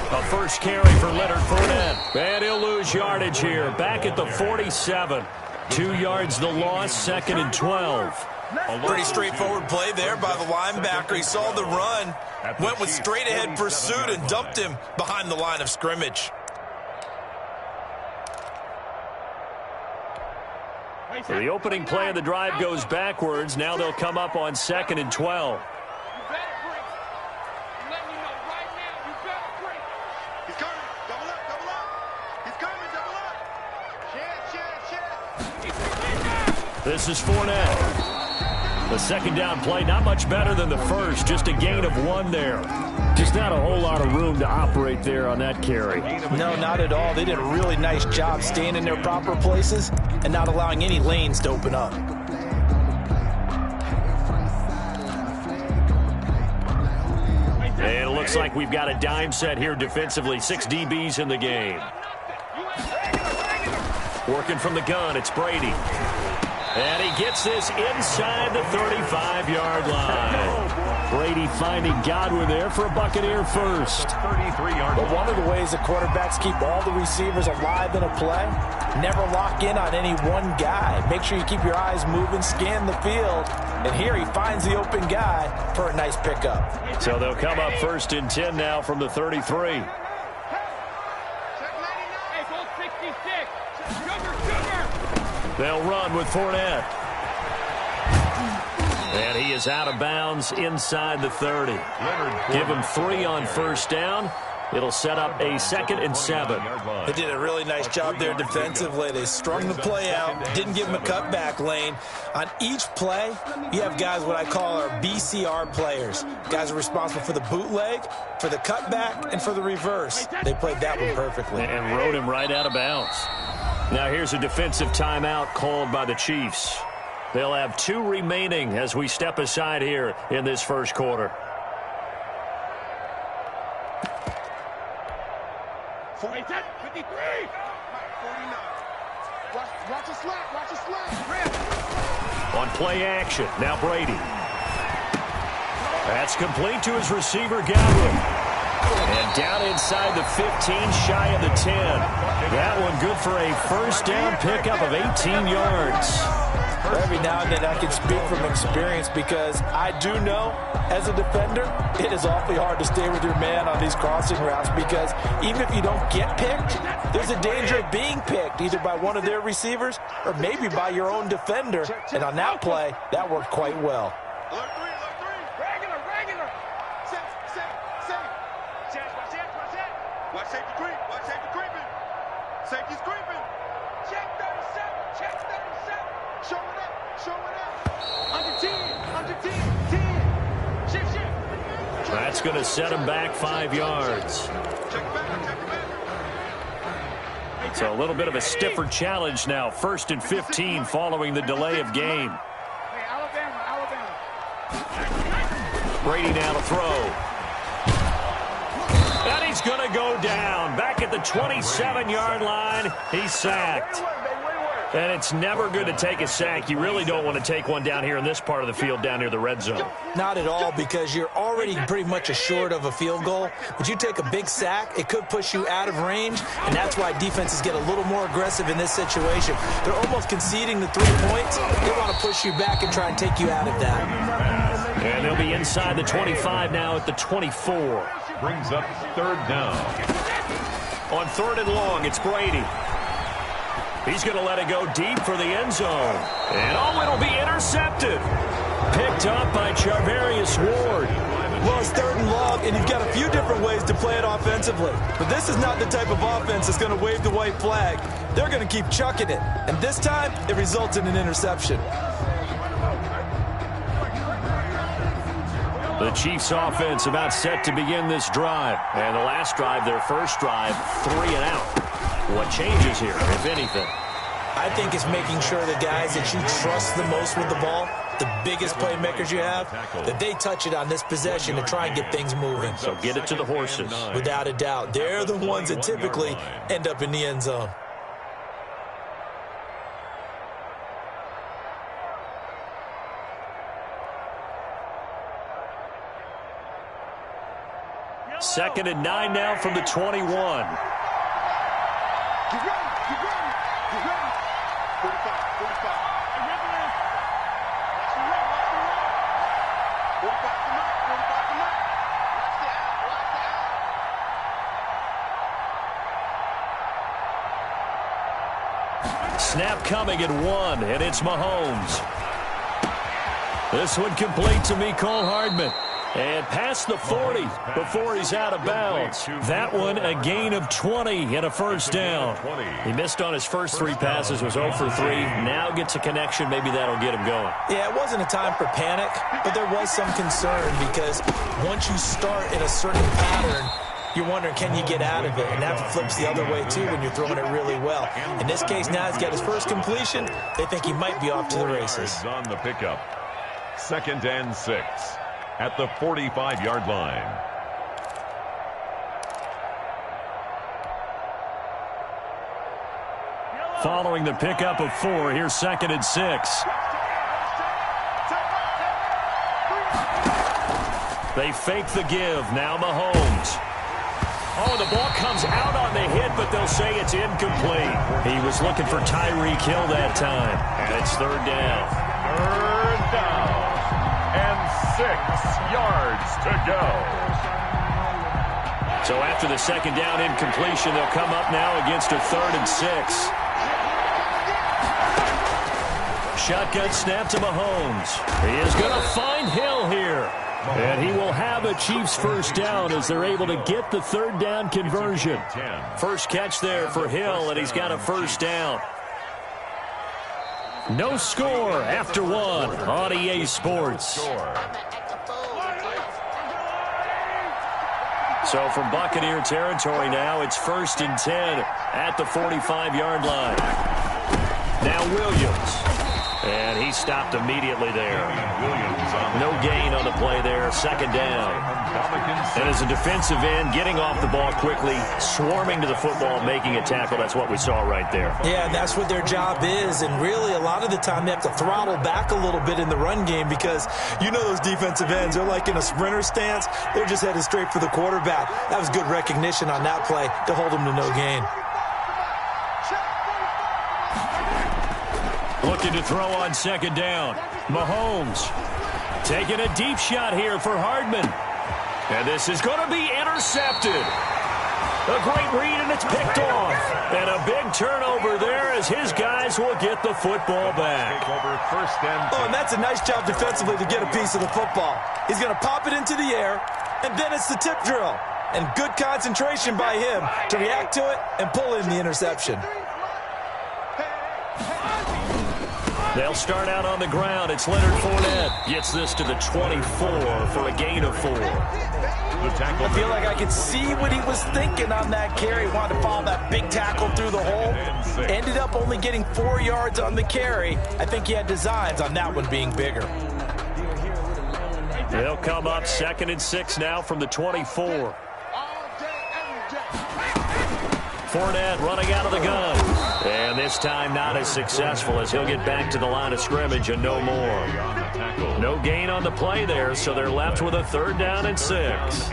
A first carry for Leonard Fournette. And he'll lose yardage here. Back at the 47. 2 yards the loss, 2nd and 12. Pretty straightforward play there by the linebacker. He saw the run, went with straight-ahead pursuit, and dumped him behind the line of scrimmage. So the opening play of the drive goes backwards. Now they'll come up on 2nd and 12. This is Fournette. The second down play, not much better than the first. Just a gain of 1 there. Just not a whole lot of room to operate there on that carry. No, not at all. They did a really nice job staying in their proper places and not allowing any lanes to open up. And it looks like we've got a dime set here defensively. 6 DBs in the game. Working from the gun, it's Brady. And he gets this inside the 35-yard line. Brady finding Godwin there for a Buccaneer first. 33-yard But one of the ways the quarterbacks keep all the receivers alive in a play, never lock in on any one guy. Make sure you keep your eyes moving, scan the field. And here he finds the open guy for a nice pickup. So they'll come up 1st and 10 now from the 33. They'll run with Fournette. And he is out of bounds inside the 30. Give him 3 on first down. It'll set up a 2nd and 7. They did a really nice job there defensively. They strung the play out, didn't give him a cutback lane. On each play, you have guys what I call our BCR players. Guys are responsible for the bootleg, for the cutback, and for the reverse. They played that one perfectly. And rode him right out of bounds. Now here's a defensive timeout called by the Chiefs. They'll have 2 remaining as we step aside here in this first quarter. 49. Watch a slant, watch a slant. On play action, now Brady. That's complete to his receiver, Godwin. And down inside the 15, shy of the 10. That one good for a first down pickup of 18 yards. Every now and then I can speak from experience because I do know, as a defender, it is awfully hard to stay with your man on these crossing routes because even if you don't get picked, there's a danger of being picked either by one of their receivers or maybe by your own defender. And on that play, that worked quite well. Alert three. Regular. Safe. Watch safety creeping. Safety's creeping. Check 37. Show it up. Under 10. Shift. That's going to set him back 5 yards. Check it back. So a little bit of a stiffer challenge now. 1st and 15 following the delay of game. Hey, Alabama. Brady now to throw. And he's going to go down. Back at the 27-yard line. He's sacked. And it's never good to take a sack. You really don't want to take one down here in this part of the field down near the red zone. Not at all, because you're already pretty much assured of a field goal. But you take a big sack, it could push you out of range, and that's why defenses get a little more aggressive in this situation. They're almost conceding the 3 points. They want to push you back and try and take you out of that. And they'll be inside the 25 now at the 24. Brings up 3rd down. On 3rd and long, it's Brady. He's going to let it go deep for the end zone. And it'll be intercepted. Picked up by Charvarius Ward. Well, it's 3rd and long, and you've got a few different ways to play it offensively. But this is not the type of offense that's going to wave the white flag. They're going to keep chucking it. And this time, it results in an interception. The Chiefs offense about set to begin this drive. And the last drive, their first drive, 3 and out. What changes here, if anything? I think it's making sure the guys that you trust the most with the ball, the biggest playmakers you have, that they touch it on this possession to try and get things moving. So get it to the horses. Without a doubt. They're the ones that typically end up in the end zone. Second and 9 now from the 21. Get ready. 45. Watch the run. 45 come out. Watch the out. Snap coming at 1, and it's Mahomes. This one complete to Mecole Hardman. And past the 40 before he's out of bounds. That one a gain of 20 and a first down. He missed on his first 3 passes, was 0 for 3. Now gets a connection. Maybe that'll get him going. Yeah, it wasn't a time for panic, but there was some concern because once you start in a certain pattern, you're wondering, can you get out of it? And that flips the other way, too, when you're throwing it really well. In this case, now he's got his first completion. They think he might be off to the races. On the pickup. 2nd and 6. At the 45-yard line. Following the pickup of 4, here's 2nd and 6. They fake the give. Now Mahomes. Oh, the ball comes out on the hit, but they'll say it's incomplete. He was looking for Tyreek Hill that time. And it's 3rd down. 3rd down. And 6 yards to go. So after the 2nd down incompletion, they'll come up now against a 3rd and 6. Shotgun snap to Mahomes. He is going to find Hill here. And he will have a Chiefs first down as they're able to get the 3rd down conversion. First catch there for Hill, and he's got a first down. No score after 1 on EA Sports. So from Buccaneer territory now, it's 1st and 10 at the 45-yard line. Now Williams. And he's stopped immediately there. No gain on the play there, second down. And as a defensive end, getting off the ball quickly, swarming to the football, making a tackle, that's what we saw right there. Yeah, and that's what their job is, and really a lot of the time they have to throttle back a little bit in the run game because you know those defensive ends, they're like in a sprinter stance. They're just headed straight for the quarterback. That was good recognition on that play to hold him to no gain. Looking to throw on second down. Mahomes taking a deep shot here for Hardman. And this is going to be intercepted. A great read, and it's picked off. And a big turnover there as his guys will get the football back. Oh, and that's a nice job defensively to get a piece of the football. He's going to pop it into the air, and then it's the tip drill. And good concentration by him to react to it and pull in the interception. They'll start out on the ground. It's Leonard Fournette. Gets this to the 24 for a gain of 4. I feel like I could see what he was thinking on that carry. Wanted to follow that big tackle through the hole. Ended up only getting 4 yards on the carry. I think he had designs on that one being bigger. They'll come up 2nd and 6 now from the 24. Fournette running out of the gun. And this time not as successful as he'll get back to the line of scrimmage and no more. No gain on the play there, so they're left with a 3rd down and 6.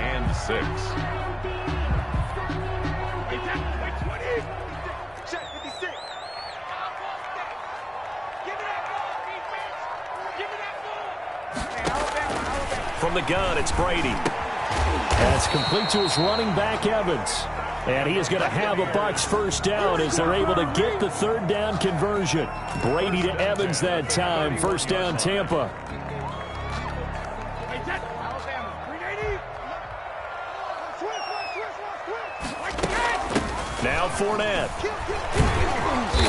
From the gun, it's Brady. That's complete to his running back, Evans. And he is going to have a Bucs 1st down as they're able to get the 3rd down conversion. Brady to Evans that time. 1st down, Tampa. Now Fournette.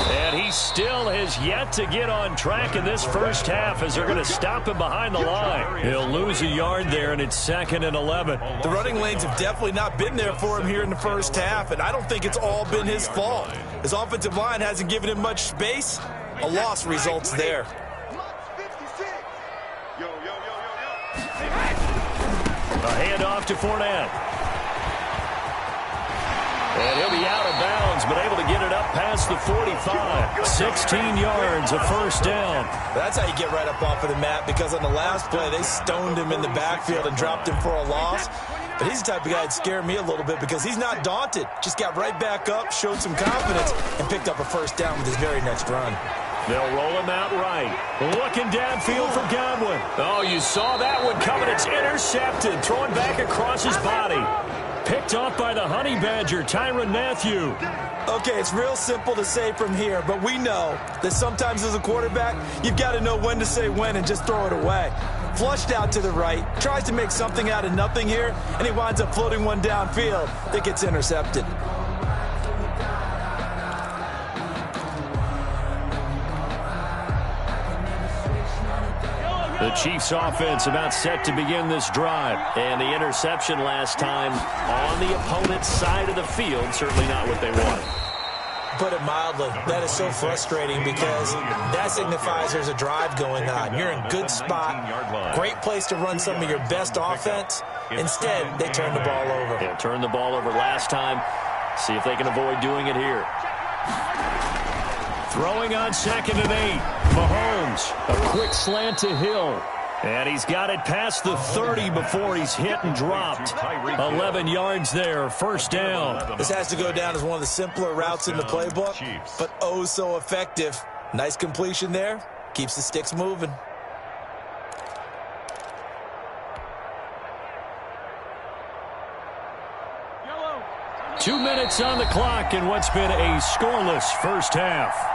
And he still has yet to get on track in this first half as they're going to stop him behind the line. He'll lose a yard there, and it's 2nd and 11. The running lanes have definitely not been there for him here in the first half, and I don't think it's all been his fault. His offensive line hasn't given him much space. A loss results there. A handoff to Fournette. And he'll be out of bounds, but able to get it up past the 45. 16 yards, a 1st down. That's how you get right up off of the mat, because on the last play, they stoned him in the backfield and dropped him for a loss. But he's the type of guy that scared me a little bit because he's not daunted. Just got right back up, showed some confidence, and picked up a 1st down with his very next run. They'll roll him out right. Looking downfield for Godwin. Oh, you saw that one coming. It's intercepted. Throwing back across his body. Picked off by the Honey Badger, Tyrann Mathieu. Okay, it's real simple to say from here, but we know that sometimes as a quarterback, you've got to know when to say when and just throw it away. Flushed out to the right, tries to make something out of nothing here, and he winds up floating one downfield that gets intercepted. The Chiefs offense about set to begin this drive. And the interception last time on the opponent's side of the field, certainly not what they wanted. Put it mildly, that is so frustrating because that signifies there's a drive going on. You're in good spot, great place to run some of your best offense. Instead, they turn the ball over. Yeah, turned the ball over last time. See if they can avoid doing it here. Throwing on 2nd and 8. Mahomes, a quick slant to Hill. And he's got it past the 30 before he's hit and dropped. 11 yards there, 1st down. This has to go down as one of the simpler routes in the playbook, but oh so effective. Nice completion there. Keeps the sticks moving. Yellow. 2 minutes on the clock in what's been a scoreless first half.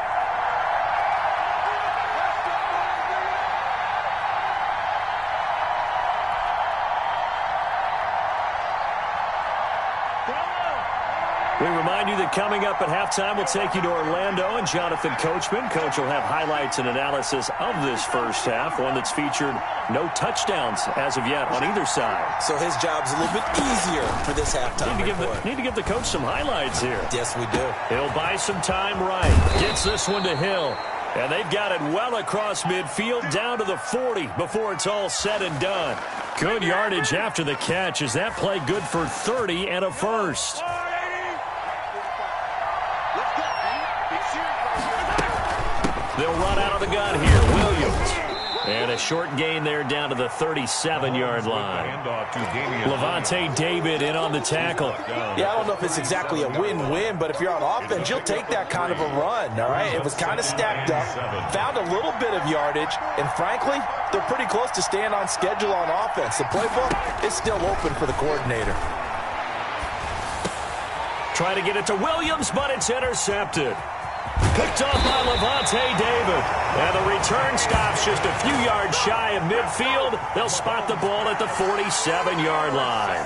We remind you that coming up at halftime, we'll take you to Orlando and Jonathan Coachman. Coach will have highlights and analysis of this first half, one that's featured no touchdowns as of yet on either side. So his job's a little bit easier for this halftime Need to give the coach some highlights here. Yes, we do. He'll buy some time right. Gets this one to Hill. And they've got it well across midfield down to the 40 before it's all said and done. Good yardage after the catch as that play good for 30 and a first. They'll run out of the gun here. Williams. And a short gain there down to the 37-yard line. Levante David in on the tackle. Yeah, I don't know if it's exactly a win-win, but if you're on offense, you'll take that kind of a run, all right? It was kind of stacked up, found a little bit of yardage, and frankly, they're pretty close to staying on schedule on offense. The playbook is still open for the coordinator. Trying to get it to Williams, but it's intercepted. Picked off by Levante David. And the return stops just a few yards shy of midfield. They'll spot the ball at the 47-yard line.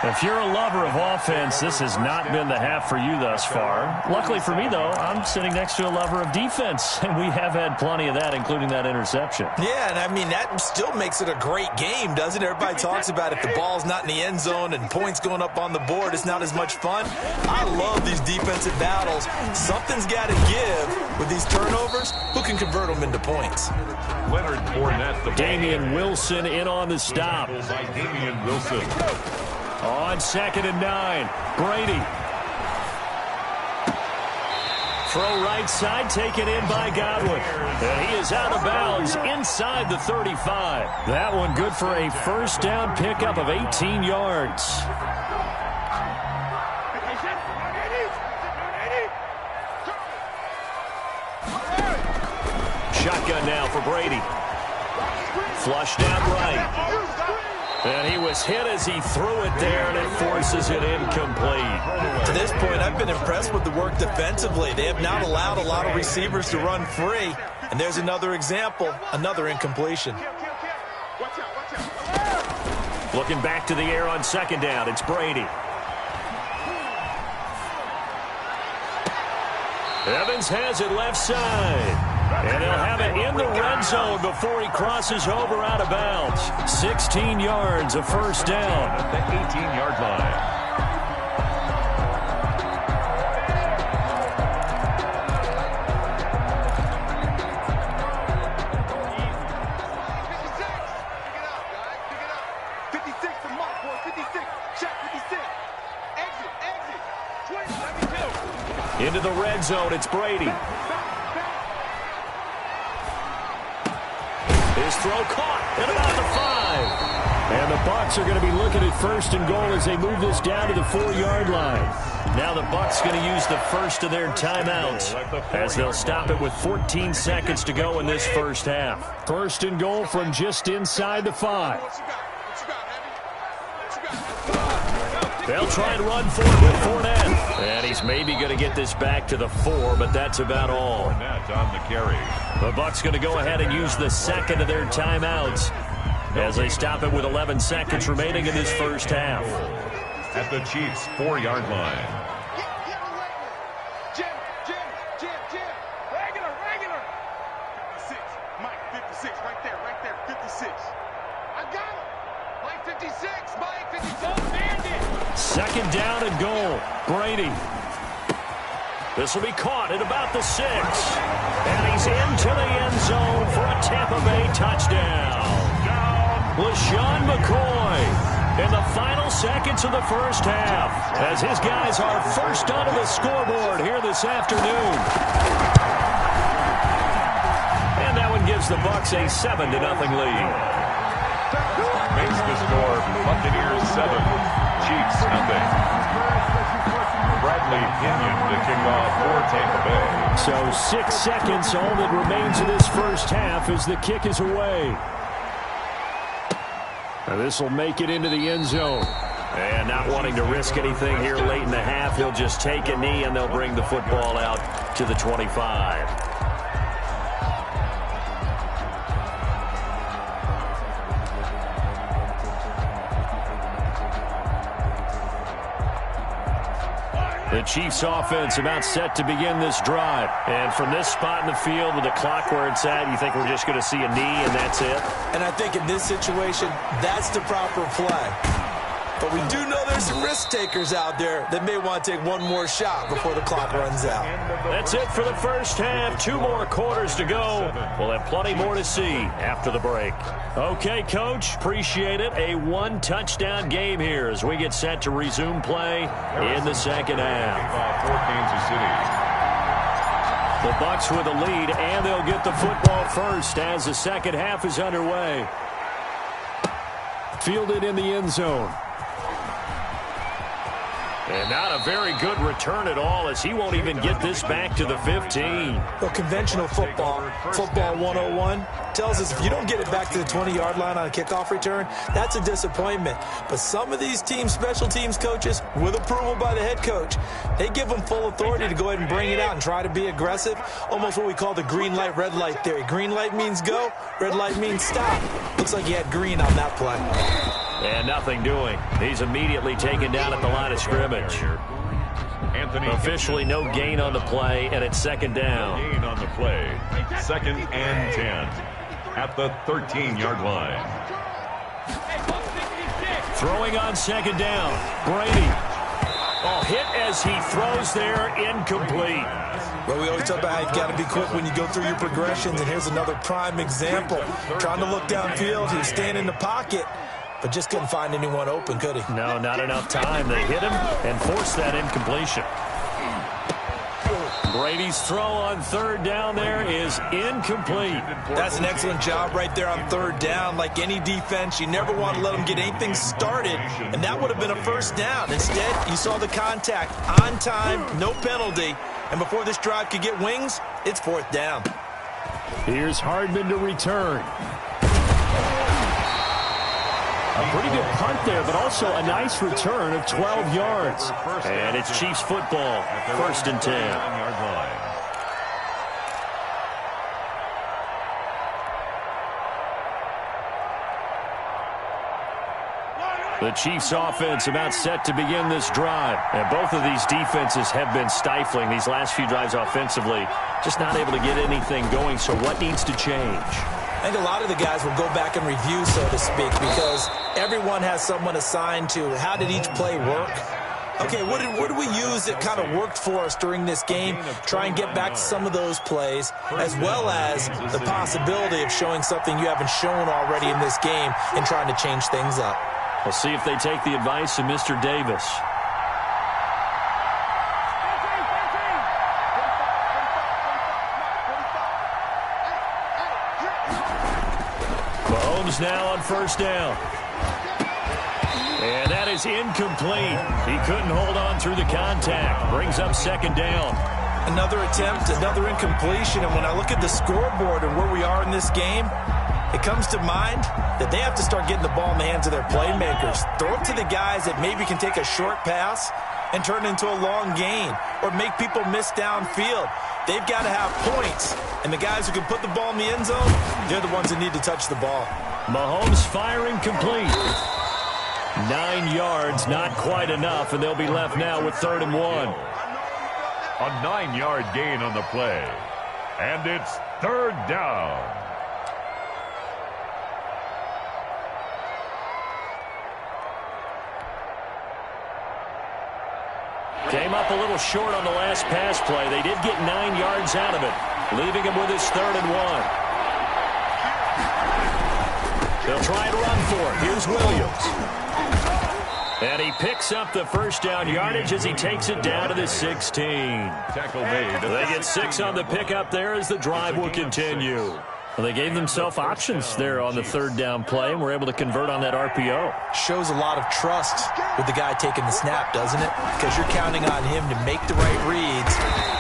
If you're a lover of offense, this has not been the half for you thus far. Luckily for me, though, I'm sitting next to a lover of defense, and we have had plenty of that, including that interception. Yeah, and I mean, that still makes it a great game, doesn't it? Everybody talks about if the ball's not in the end zone and points going up on the board, it's not as much fun. I love these defensive battles. Something's got to give with these turnovers. Who can convert them into points? Leonard Fournette, the Damian Wilson in on the stop. by Damian Wilson. On 2nd and 9, Brady. Throw right side, taken in by Godwin. And he is out of bounds inside the 35. That one good for a first down pickup of 18 yards. Shotgun now for Brady. Flushed out right. And he was hit as he threw it there, and it forces it incomplete. To this point, I've been impressed with the work defensively. They have not allowed a lot of receivers to run free. And there's another example, another incompletion. Looking back to the air on 2nd down, it's Brady. Evans has it left side. And they'll have it in the red zone before he crosses over out of bounds. 16 yards, a first down. At the 18-yard line. Into the red zone, it's Brady. His throw caught at about the 5. And the Bucs are going to be looking at 1st and goal as they move this down to the 4-yard line. Now the Bucs going to use the first of their timeouts as they'll stop it with 14 seconds to go in this first half. 1st and goal from just inside the 5. They'll try and run for it with Fournette. And he's maybe going to get this back to the 4, but that's about all. Fournette on the carry. The Bucs going to go ahead and use the second of their timeouts as they stop it with 11 seconds remaining in this first half. At the Chiefs' 4-yard line. Jim. Regular. 56. Mike, 56. Right there. 56. I got him. Mike, 56. Mike, 56. Bandit. 2nd down and goal. Brady. This will be caught at about the 6. And he's into the end zone for a Tampa Bay touchdown. LaShawn McCoy in the final seconds of the first half as his guys are first onto the scoreboard here this afternoon. And that one gives the Bucs a 7-0 lead. Makes the score Buccaneers 7, Chiefs nothing. Bradley Pinion to kick off for Tampa Bay. So 6 seconds, all that remains of this first half as the kick is away. Now this will make it into the end zone. And not wanting to risk anything here late in the half, he'll just take a knee and they'll bring the football out to the 25. The Chiefs offense about set to begin this drive. And from this spot in the field with the clock where it's at, you think we're just going to see a knee and that's it? And I think in this situation, that's the proper play. But we do know there's some risk takers out there that may want to take one more shot before the clock runs out. That's it for the first half. 2 more quarters to go. We'll have plenty more to see after the break. Okay, Coach, appreciate it. A 1-touchdown game here as we get set to resume play in the second half. For Kansas City. The Bucs with a lead, and they'll get the football first as the second half is underway. Fielded in the end zone. And not a very good return at all, as he won't even get this back to the 15. Well, conventional football 101, tells us if you don't get it back to the 20-yard line on a kickoff return, that's a disappointment. But some of these special teams coaches, with approval by the head coach, they give them full authority to go ahead and bring it out and try to be aggressive, almost what we call the green light, red light theory. Green light means go, red light means stop. Looks like he had green on that play. And nothing doing. He's immediately taken down at the line of scrimmage. Officially no gain on the play, and it's second down. Gain on the play. 2nd and 10 at the 13-yard line. Throwing on second down. Brady. Oh, hit as he throws there, incomplete. Well, we always talk about how you've got to be quick when you go through your progressions, and here's another prime example. Trying to look downfield, he was staying in the pocket, but just couldn't find anyone open, could he? No, not enough time. They hit him and forced that incompletion. Brady's throw on third down there is incomplete. That's an excellent job right there on third down. Like any defense, you never want to let them get anything started, and that would have been a first down. Instead, you saw the contact on time, no penalty, and before this drive could get wings, it's fourth down. Here's Hardman to return. A pretty good punt there, but also a nice return of 12 yards. And it's Chiefs football, 1st and 10. The Chiefs offense about set to begin this drive. And both of these defenses have been stifling these last few drives offensively. Just not able to get anything going, so what needs to change? I think a lot of the guys will go back and review, so to speak, because everyone has someone assigned to how did each play work. Okay, what did we use that kind of worked for us during this game? Try and get back to some of those plays, as well as the possibility of showing something you haven't shown already in this game and trying to change things up. We'll see if they take the advice of Mr. Davis. Mahomes now on first down. And that is incomplete. He couldn't hold on through the contact. Brings up second down. Another attempt, another incompletion. And when I look at the scoreboard and where we are in this game, it comes to mind that they have to start getting the ball in the hands of their playmakers. Throw it to the guys that maybe can take a short pass and turn it into a long gain or make people miss downfield. They've got to have points. And the guys who can put the ball in the end zone, they're the ones that need to touch the ball. Mahomes firing complete. 9 yards, not quite enough, and they'll be left now with 3rd and 1. A 9-yard gain on the play. And it's 3rd down. Came up a little short on the last pass play. They did get 9 yards out of it, leaving him with his 3rd and 1. They'll try and run for it. Here's Williams. And he picks up the first down yardage as he takes it down to the 16. Tackle made. They get 6 on the pickup there as the drive will continue. Well, they gave themselves options there on the 3rd down play and were able to convert on that RPO. Shows a lot of trust with the guy taking the snap, doesn't it? Because you're counting on him to make the right reads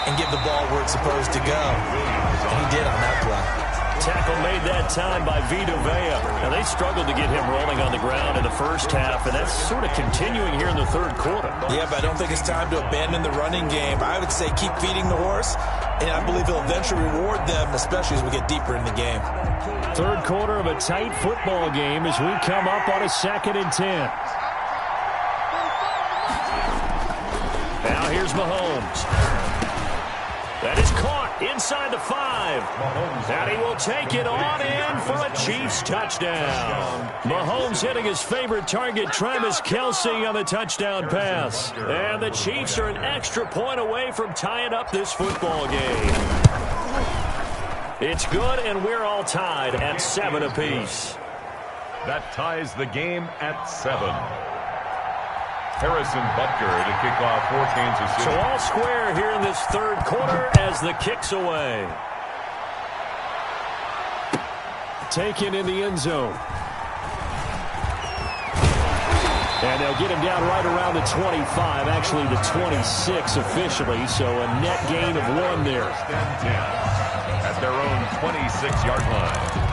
and give the ball where it's supposed to go. And he did on that play. Tackle made that time by Vita Vea. Now, they struggled to get him rolling on the ground in the first half, and that's sort of continuing here in the 3rd quarter. Yeah, but I don't think it's time to abandon the running game. I would say keep feeding the horse, and I believe he'll eventually reward them, especially as we get deeper in the game. 3rd quarter of a tight football game as we come up on a 2nd and 10. Now here's Mahomes. That is caught. inside the 5. And he will take it on in for a Chiefs touchdown. Mahomes hitting his favorite target, Travis Kelce, on the touchdown pass. And the Chiefs are an extra point away from tying up this football game. It's good, and we're all tied at 7 apiece. That ties the game at 7. Harrison Butker to kick off for Kansas City. So all square here in this third quarter as the kick's away. Taken in the end zone. And they'll get him down right around the 25, actually the 26 officially, so a net gain of 1 there. First and 10 at their own 26-yard line.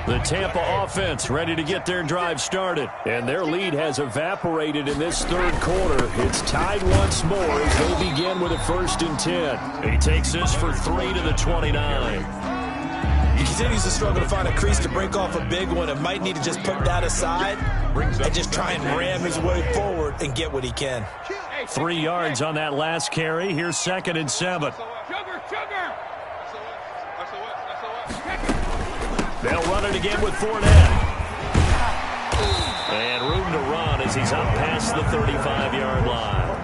The Tampa offense ready to get their drive started. And their lead has evaporated in this third quarter. It's tied once more as they begin with a 1st and 10. He takes this for 3 to the 29. He continues to struggle to find a crease to break off a big one and might need to just put that aside and just try and ram his way forward and get what he can. 3 yards on that last carry. Here's 2nd and 7. They'll run it again with Fournette. And room to run as he's up past the 35-yard line.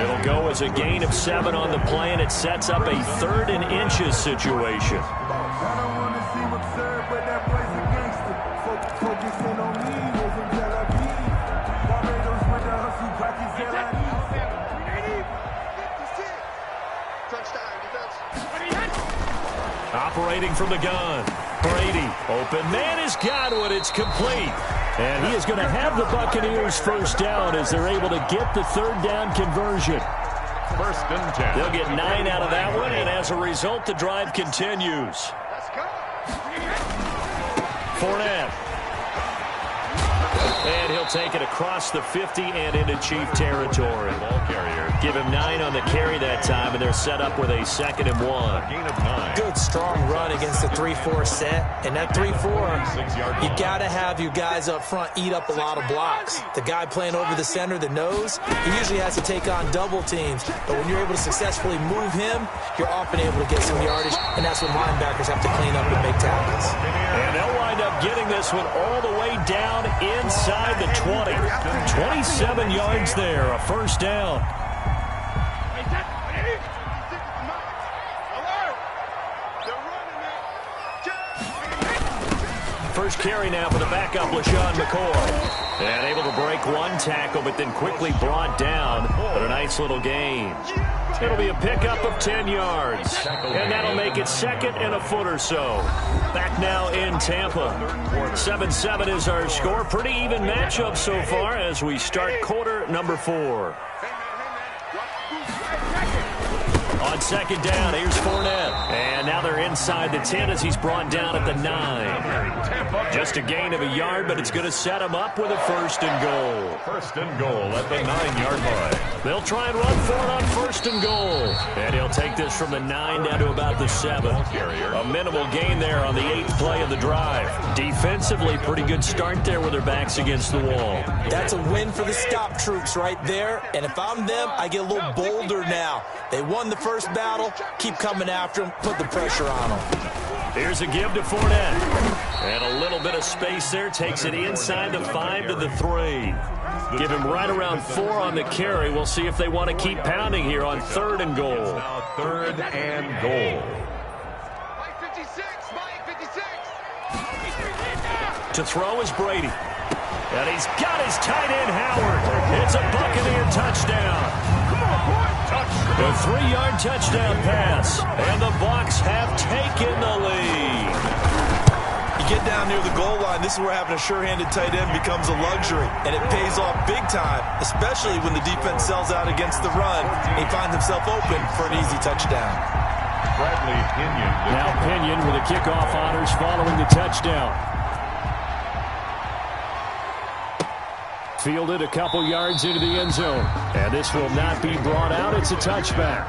It'll go as a gain of 7 on the play, and it sets up a 3rd and inches situation. Operating from the gun. Brady, open man has got it. It's complete. And he is going to have the Buccaneers first down as they're able to get the 3rd down conversion. 1st and 10. They'll get 9 out of that one, and as a result, the drive continues. Fournette. And he'll take it across the 50 and into Chief territory. Ball carrier. Give him 9 on the carry that time, and they're set up with a 2nd and 1. Gain of 9. Good, strong run against the 3-4 set. And that 3-4, you got to have your guys up front eat up a lot of blocks. The guy playing over the center, the nose, he usually has to take on double teams. But when you're able to successfully move him, you're often able to get some yardage, and that's when linebackers have to clean up and make tackles. And they'll wind up getting this one all the way down inside the 20. 27 yards there, a 1st down. First carry now for the backup, LaShawn McCoy. And able to break 1 tackle, but then quickly brought down. But a nice little gain. It'll be a pickup of 10 yards. And that'll make it 2nd and a foot or so. Back now in Tampa. 7-7 is our score. Pretty even matchup so far as we start quarter number 4. On 2nd down, here's Fournette. And now they're inside the 10 as he's brought down at the 9. Just a gain of a yard, but it's going to set him up with a 1st and goal. 1st and goal at the 9-yard line. They'll try and run for it on 1st and goal. And he'll take this from the 9 down to about the 7. A minimal gain there on the 8th play of the drive. Defensively, pretty good start there with their backs against the wall. That's a win for the stop troops right there. And if I'm them, I get a little bolder now. They won the first battle. Keep coming after them. Put the pressure on them. Here's a give to Fournette. And a little bit of space there. Takes it inside the 5 to the 3. Give him right around 4 on the carry. We'll see if they want to keep pounding here on 3rd and goal. Now 3rd and goal. Mike 56, Mike 56. To throw is Brady. And he's got his tight end, Howard. It's a Buccaneer touchdown. A 3-yard touchdown pass. And the Bucs have taken the lead. You get down near the goal line, this is where having a sure-handed tight end becomes a luxury. And it pays off big time, especially when the defense sells out against the run. He finds himself open for an easy touchdown. Bradley Pinion. Now Pinion with the kickoff honors following the touchdown. Fielded a couple yards into the end zone. And this will not be brought out. It's a touchback.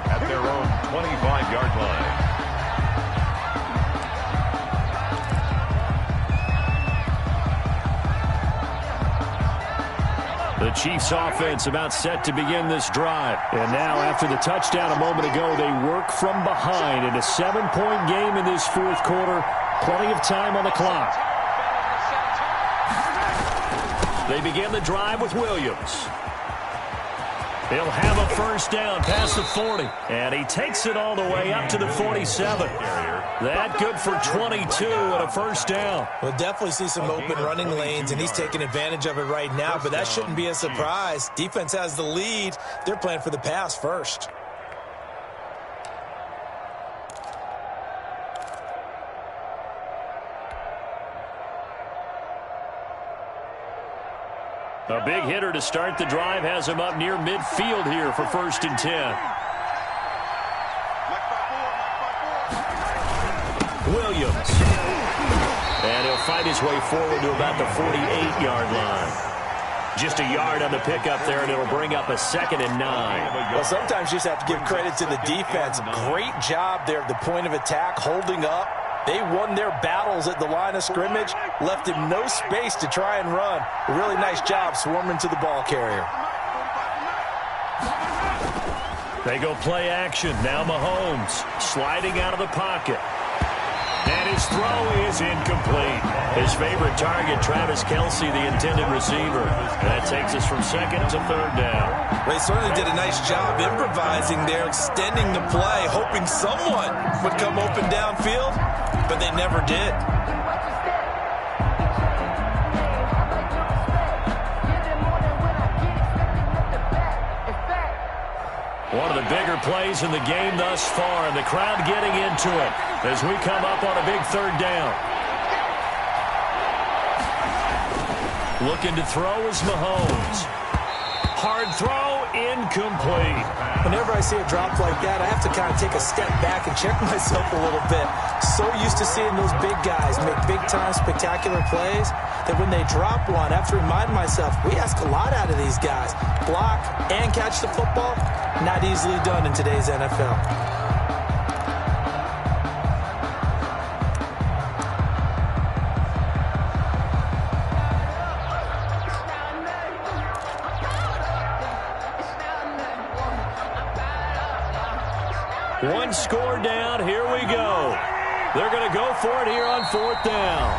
At their own 25-yard line. The Chiefs offense about set to begin this drive. And now after the touchdown a moment ago, they work from behind in a 7-point game in this fourth quarter. Plenty of time on the clock. They begin the drive with Williams. He'll have a first down past the 40. And he takes it all the way up to the 47. That good for 22 and a first down. We'll definitely see some open running lanes, and he's taking advantage of it right now, but that shouldn't be a surprise. Defense has the lead. They're playing for the pass first. A big hitter to start the drive has him up near midfield here for 1st and 10. Williams. And he'll fight his way forward to about the 48-yard line. Just a yard on the pickup there, and it'll bring up a 2nd and 9. Well, sometimes you just have to give credit to the defense. Great job there at the point of attack, holding up. They won their battles at the line of scrimmage, left him no space to try and run. A really nice job swarming to the ball carrier. They go play action. Now Mahomes sliding out of the pocket. And his throw is incomplete. His favorite target, Travis Kelce, the intended receiver. That takes us from 2nd to 3rd down. They certainly did a nice job improvising there, extending the play, hoping someone would come open downfield, but they never did. One of the bigger plays in the game thus far, and the crowd getting into it as we come up on a big 3rd down. Looking to throw is Mahomes. Hard throw, incomplete. Whenever I see a drop like that, I have to kind of take a step back and check myself a little bit. So used to seeing those big guys make big-time spectacular plays that when they drop one, I have to remind myself, we ask a lot out of these guys. Block and catch the football, not easily done in today's NFL. One score down. Here we go. They're going to go for it here on 4th down.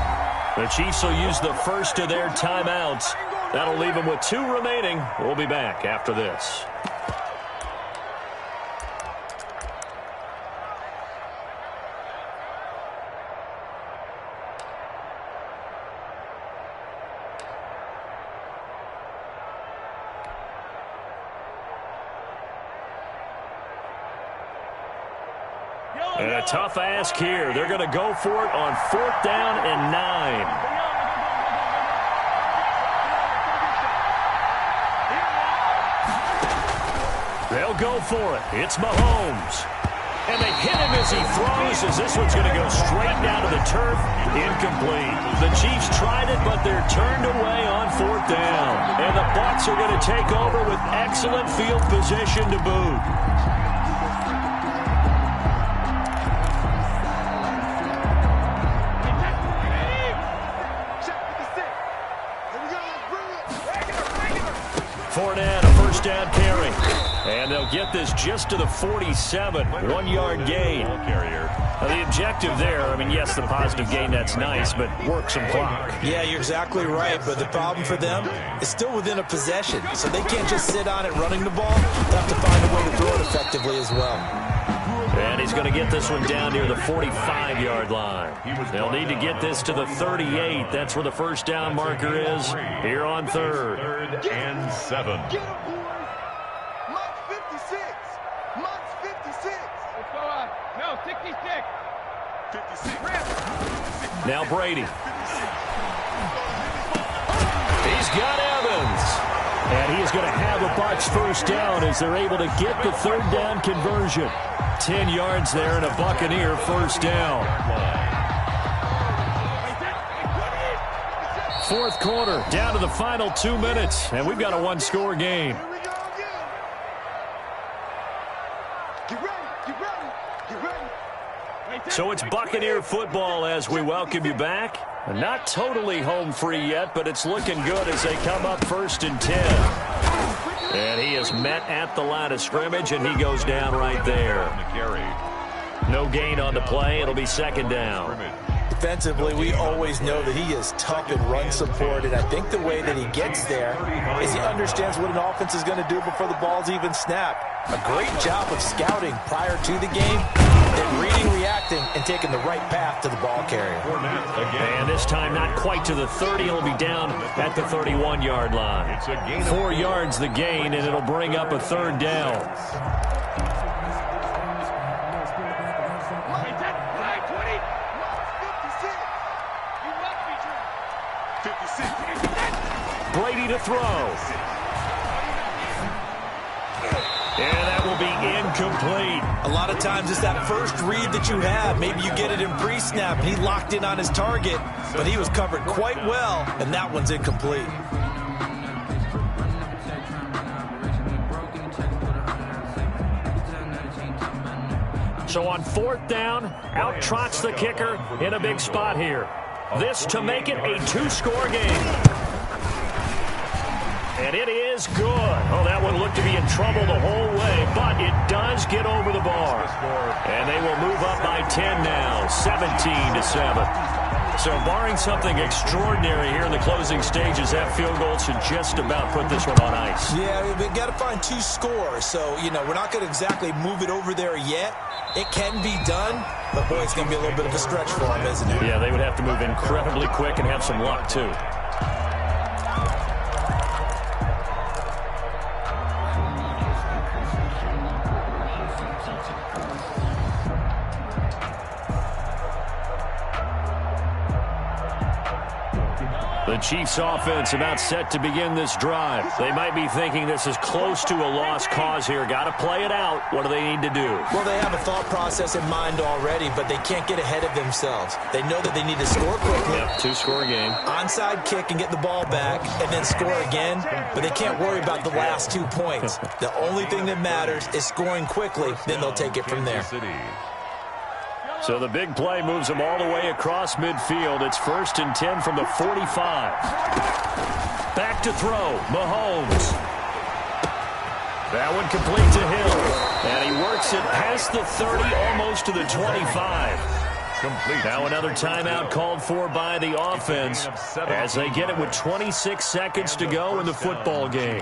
The Chiefs will use the first of their timeouts. That'll leave them with 2 remaining. We'll be back after this. And a tough ask here. They're going to go for it on 4th down and 9. They'll go for it. It's Mahomes. And they hit him as he throws, as this one's going to go straight down to the turf. Incomplete. The Chiefs tried it, but they're turned away on 4th down. And the Bucs are going to take over with excellent field position to boot. Fournette, a first down carry. And they'll get this just to the 47, 1-yard gain. Now, the objective there, I mean, yes, the positive gain, that's nice, but work some clock. Yeah, you're exactly right, but the problem for them is still within a possession, so they can't just sit on it running the ball. They have to find a way to throw it effectively as well. And he's going to get this one down near the 45-yard line. They'll need to get this to the 38. That's where the first down marker is here on 3rd. 3rd and 7. Get him, boys. Mark 56. Mark 56. Let's go on. No, 66. 56. Now Brady. He's got Evans. And he is going to have a Bucs first down as they're able to get the 3rd down conversion. 10 yards there and a Buccaneer first down. 4th quarter, down to the final 2 minutes, and we've got a 1-score game. So it's Buccaneer football as we welcome you back. Not totally home free yet, but it's looking good as they come up 1st and 10. And he is met at the line of scrimmage, and he goes down right there. No gain on the play. It'll be second down. Defensively, we always know that he is tough in run support, and I think the way that he gets there is he understands what an offense is going to do before the ball's even snapped. A great job of scouting prior to the game, then reading, reacting, and taking the right path to the ball carrier. And this time not quite to the 30. He'll be down at the 31-yard line. 4 yards the gain, and it'll bring up a third down. Brady to throw. And that will be incomplete. A lot of times it's that first read that you have. Maybe you get it in pre-snap, and he locked in on his target, but he was covered quite well, and that one's incomplete. So on 4th down, out trots the kicker in a big spot here. This to make it a 2-score game. And it is good. Oh, that one looked to be in trouble the whole way, but it does get over the bar. And they will move up by 10 now, 17-7. So barring something extraordinary here in the closing stages, that field goal should just about put this one on ice. Yeah, we've got to find 2 scores. So, we're not going to exactly move it over there yet. It can be done, but boy, it's going to be a little bit of a stretch for them, isn't it? Yeah, they would have to move incredibly quick and have some luck, too. The Chiefs offense about set to begin this drive. They might be thinking this is close to a lost cause here. Got to play it out. What do they need to do? Well, they have a thought process in mind already, but they can't get ahead of themselves. They know that they need to score quickly. Yep, 2-score game. Onside kick and get the ball back and then score again, but they can't worry about the last 2 points. The only thing that matters is scoring quickly, then they'll take it from there. So the big play moves them all the way across midfield. It's 1st and 10 from the 45. Back to throw. Mahomes. That one complete to Hill. And he works it past the 30, almost to the 25. Now another timeout called for by the offense as they get it with 26 seconds to go in the football game.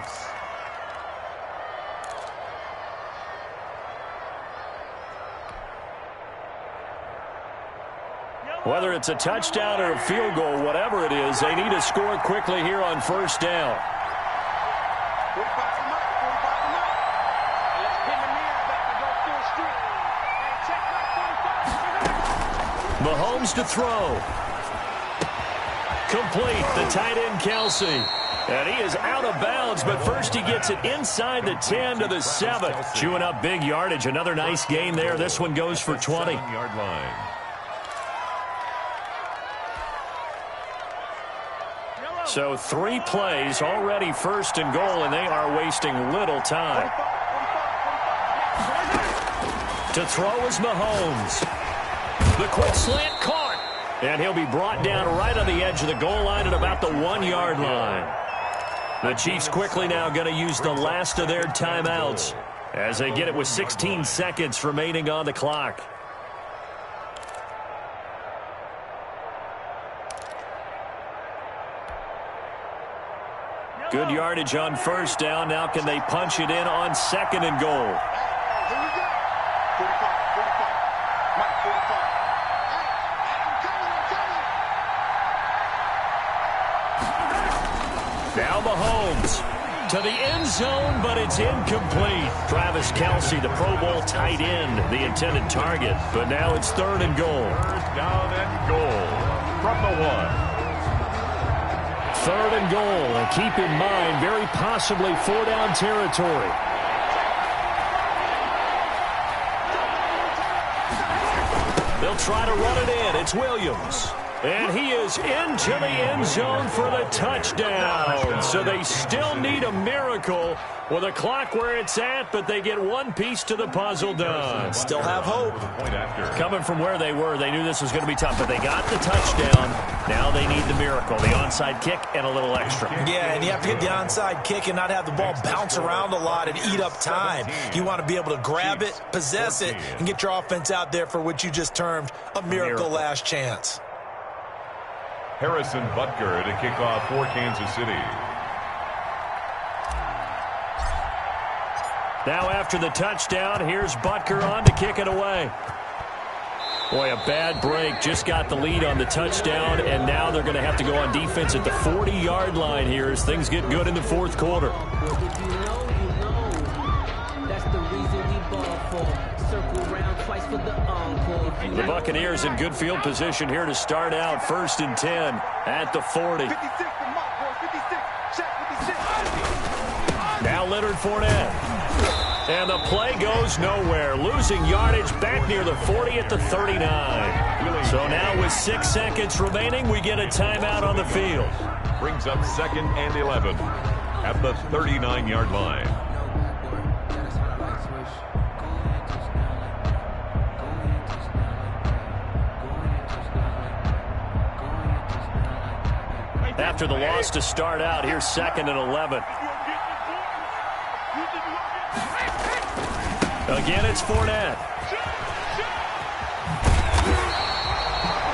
Whether it's a touchdown or a field goal, whatever it is, they need to score quickly here on 1st down. Mahomes to throw. Complete. The tight end, Kelsey. And he is out of bounds, but first he gets it inside the 10 to the 7. Chewing up big yardage. Another nice gain there. This one goes for 20. Yard line. So 3 plays, already 1st and goal, and they are wasting little time. To throw is Mahomes. The quick slant caught. And he'll be brought down right on the edge of the goal line at about the 1-yard line. The Chiefs quickly now going to use the last of their timeouts as they get it with 16 seconds remaining on the clock. Good yardage on 1st down. Now can they punch it in on 2nd and goal? Now Mahomes to the end zone, but it's incomplete. Travis Kelsey, the Pro Bowl tight end, the intended target. But now it's 3rd and goal. 3rd down and goal from the 1. 3rd and goal, and keep in mind, very possibly 4-down territory. They'll try to run it in. It's Williams. And he is into the end zone for the touchdown. So they still need a miracle with a clock where it's at, but they get one piece to the puzzle done. Still have hope. Coming from where they were, they knew this was going to be tough, but they got the touchdown. Now they need the miracle, the onside kick and a little extra. Yeah, and you have to get the onside kick and not have the ball bounce around a lot and eat up time. You want to be able to grab it, possess it, and get your offense out there for what you just termed a miracle last chance. Harrison Butker to kick off for Kansas City. Now after the touchdown, here's Butker on to kick it away. Boy, a bad break. Just got the lead on the touchdown, and now they're going to have to go on defense at the 40-yard line here as things get good in the fourth quarter. The Buccaneers in good field position here to start out. 1st and 10 at the 40. Now Leonard Fournette. And the play goes nowhere. Losing yardage back near the 40 at the 39. So now with 6 seconds remaining, we get a timeout on the field. Brings up 2nd and 11 at the 39-yard line. After the loss to start out, here's 2nd and 11. Again, it's Fournette.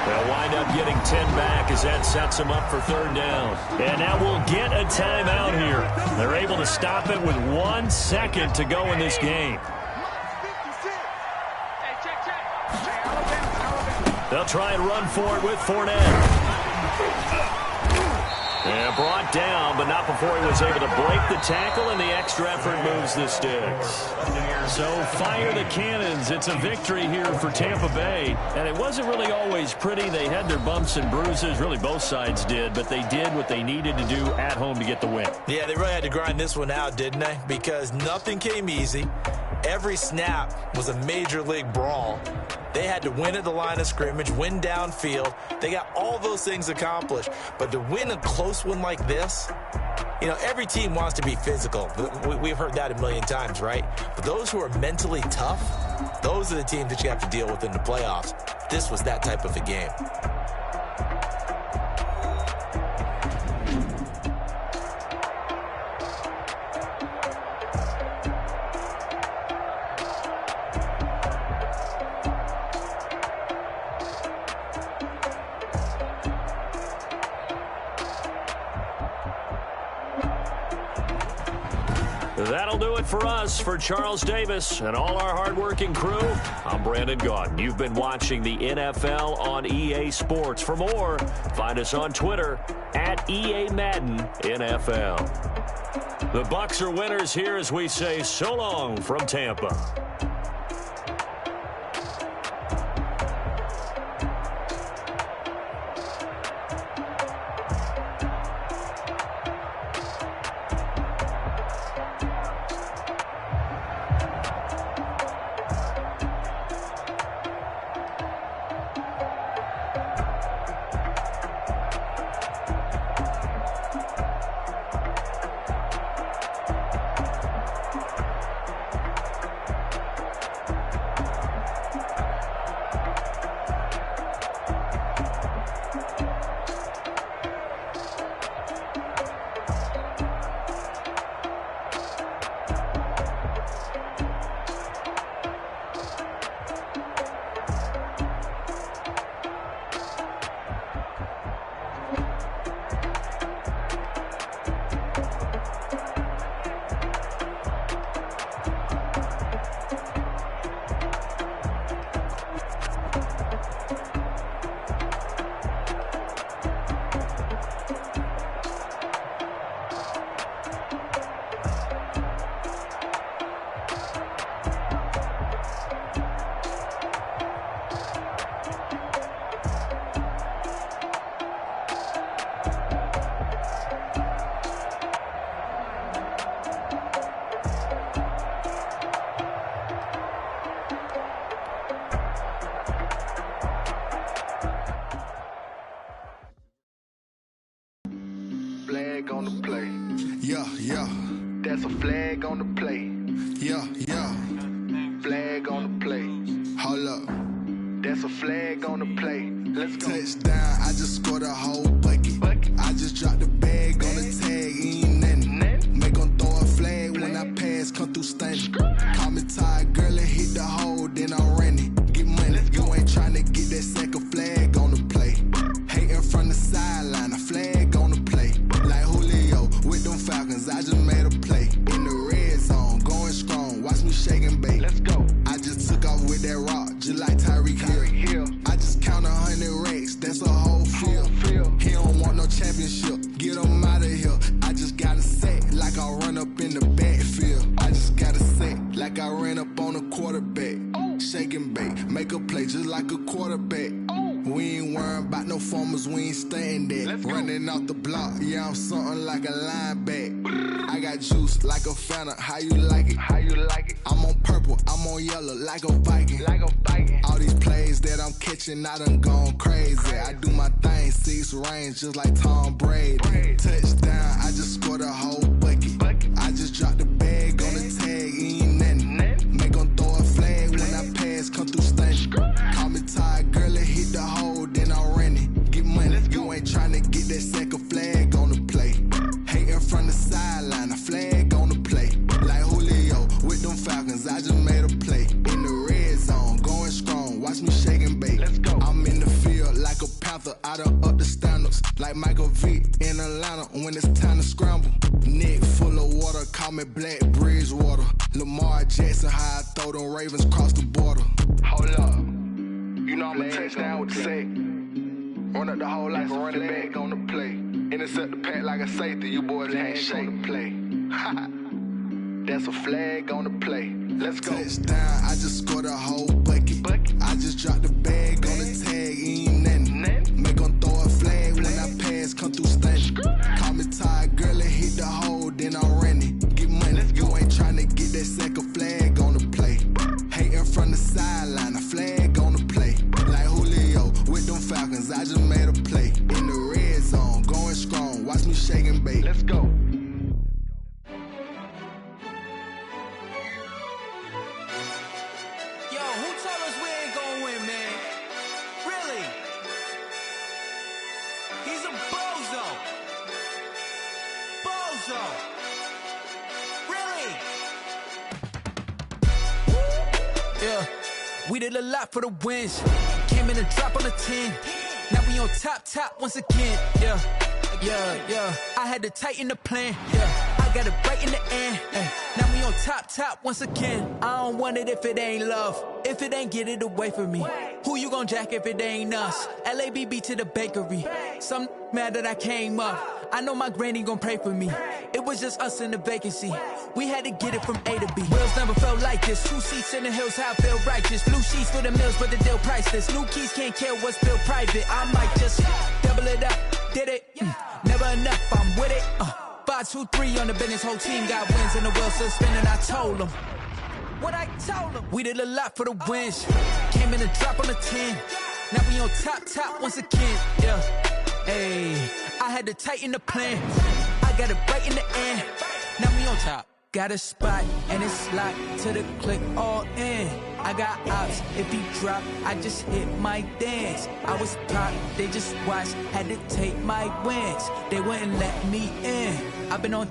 They'll wind up getting 10 back as that sets them up for 3rd down. And now we'll get a timeout here. They're able to stop it with 1 second to go in this game. They'll try and run for it with Fournette. And brought down, but not before he was able to break the tackle, and the extra effort moves the sticks. So fire the cannons. It's a victory here for Tampa Bay. And it wasn't really always pretty. They had their bumps and bruises. Really, both sides did. But they did what they needed to do at home to get the win. Yeah, they really had to grind this one out, didn't they? Because nothing came easy. Every snap was a major league brawl. They had to win at the line of scrimmage, win downfield. They got all those things accomplished. But to win a close one like this, you know, every team wants to be physical. We've heard that a million times, right? But those who are mentally tough, those are the teams that you have to deal with in the playoffs. This was that type of a game. That'll do it for us. For Charles Davis and all our hardworking crew, I'm Brandon Gaudin. You've been watching the NFL on EA Sports. For more, find us on Twitter at EA Madden NFL. The Bucs are winners here as we say so long from Tampa. flag on the play. Yeah, yeah. That's a flag on the play. Yeah, yeah. Flag on the play. Hold up. That's a flag on the play. Let's go. Touchdown, I just scored a whole bucket. I just dropped the bag on the tag, ain't nothing. Make 'em throw a flag when I pass, come through stunning. Call me tired, girl, and hit the hole, then I'm running. Get money, you ain't tryna get that second flag on the play. Hating from the sideline, a flag on the play. Like Julio with them Falcons, I just made a play. In the red zone, going strong, watch me shake and bake. Let's go. I just took off with that rock, just like Tyreek Hill. I just count 100 racks, that's a whole field. He don't want no championship, get him out of here. I just got a set, like I run up in the backfield. I just got a set, like I ran up on a quarterback. Shake and bake, make a play just like a quarterback. We ain't worrying about no formers, we ain't staying there. Running off the block, yeah, I'm something like a lineback. I got juice like a Fanta, how you like it? How you like it? I'm on purple, I'm on yellow, like a Viking. Like a Viking. All these plays that I'm catching, I done gone crazy. I do my thing, 6 range, just like Tom Brady. Touchdown, I just scored a whole bucket. I just dropped the bag on the tag, ain't nothing. Make 'em throw a flag when I pass, come through stunning. Call me tired, girl, and hit the hole, then I'm running. Get money, you ain't tryna get that second flag on the play. Hating from the sideline, a flag on the play. Like Julio with them Falcons, I just made a play. In the red zone, going strong, watch me shake and bake. Let's go. I'm in the field like a panther, I done up the standards. Like Michael Vick in Atlanta when it's time to scramble. Neck full of water, call me Black Bridgewater. Lamar Jackson, how I throw them Ravens cross the border. Hold up. You know I'm a touchdown with the sack. Run up the hole like a running back on the play. Intercept the pack like a safety, you boys ain't shake the play. That's a flag on the play. Let's go. Touchdown, I just scored a whole bucket. I just dropped the bag on the tag, ain't nothing. Make 'em throw a flag when I pass, come through stunning. Call me tired, girl, and hit the hole, then I'm running. Get money, you ain't tryna get that second flag on the play. Hating from the sideline, a flag on the play. Like Julio with them Falcons, I just made a play. In the red zone, going strong, watch me shake and bake. Let's go. Yo, who told us we ain't gonna win, man? Really? He's a bozo. Bozo. Really? Yeah, we did a lot for the wins. Came in and drop on the 10. Now we on top once again. Yeah. I had to tighten the plan. Yeah, I got it right in the end. Now we on top once again. I don't want it if it ain't love. If it ain't, get it away from me. Who you gon' jack if it ain't us? LABB to the bakery. Some mad that I came up. I know my granny gon' pray for me. It was just us in the vacancy. We had to get it from A to B. Wheels never felt like this. 2 seats in the hills, how I feel righteous. Blue sheets for the mills, but the deal priceless. New keys can't care what's built private. I might just double it up. Did it? Never enough, I'm with it. 5, 2, 3 on the business. Whole team got wins and the wheels still spinning. I told them what I told them. We did a lot for the wins. Came in and drop on the 10. Now we on top once again. Yeah. Hey, I had to tighten the plan. I got it right in the end. Now we on top. Got a spot and it's locked to the click all in. I got ops, if he drop, I just hit my dance. I was pop, they just watched, had to take my wins. They wouldn't let me in. I've been on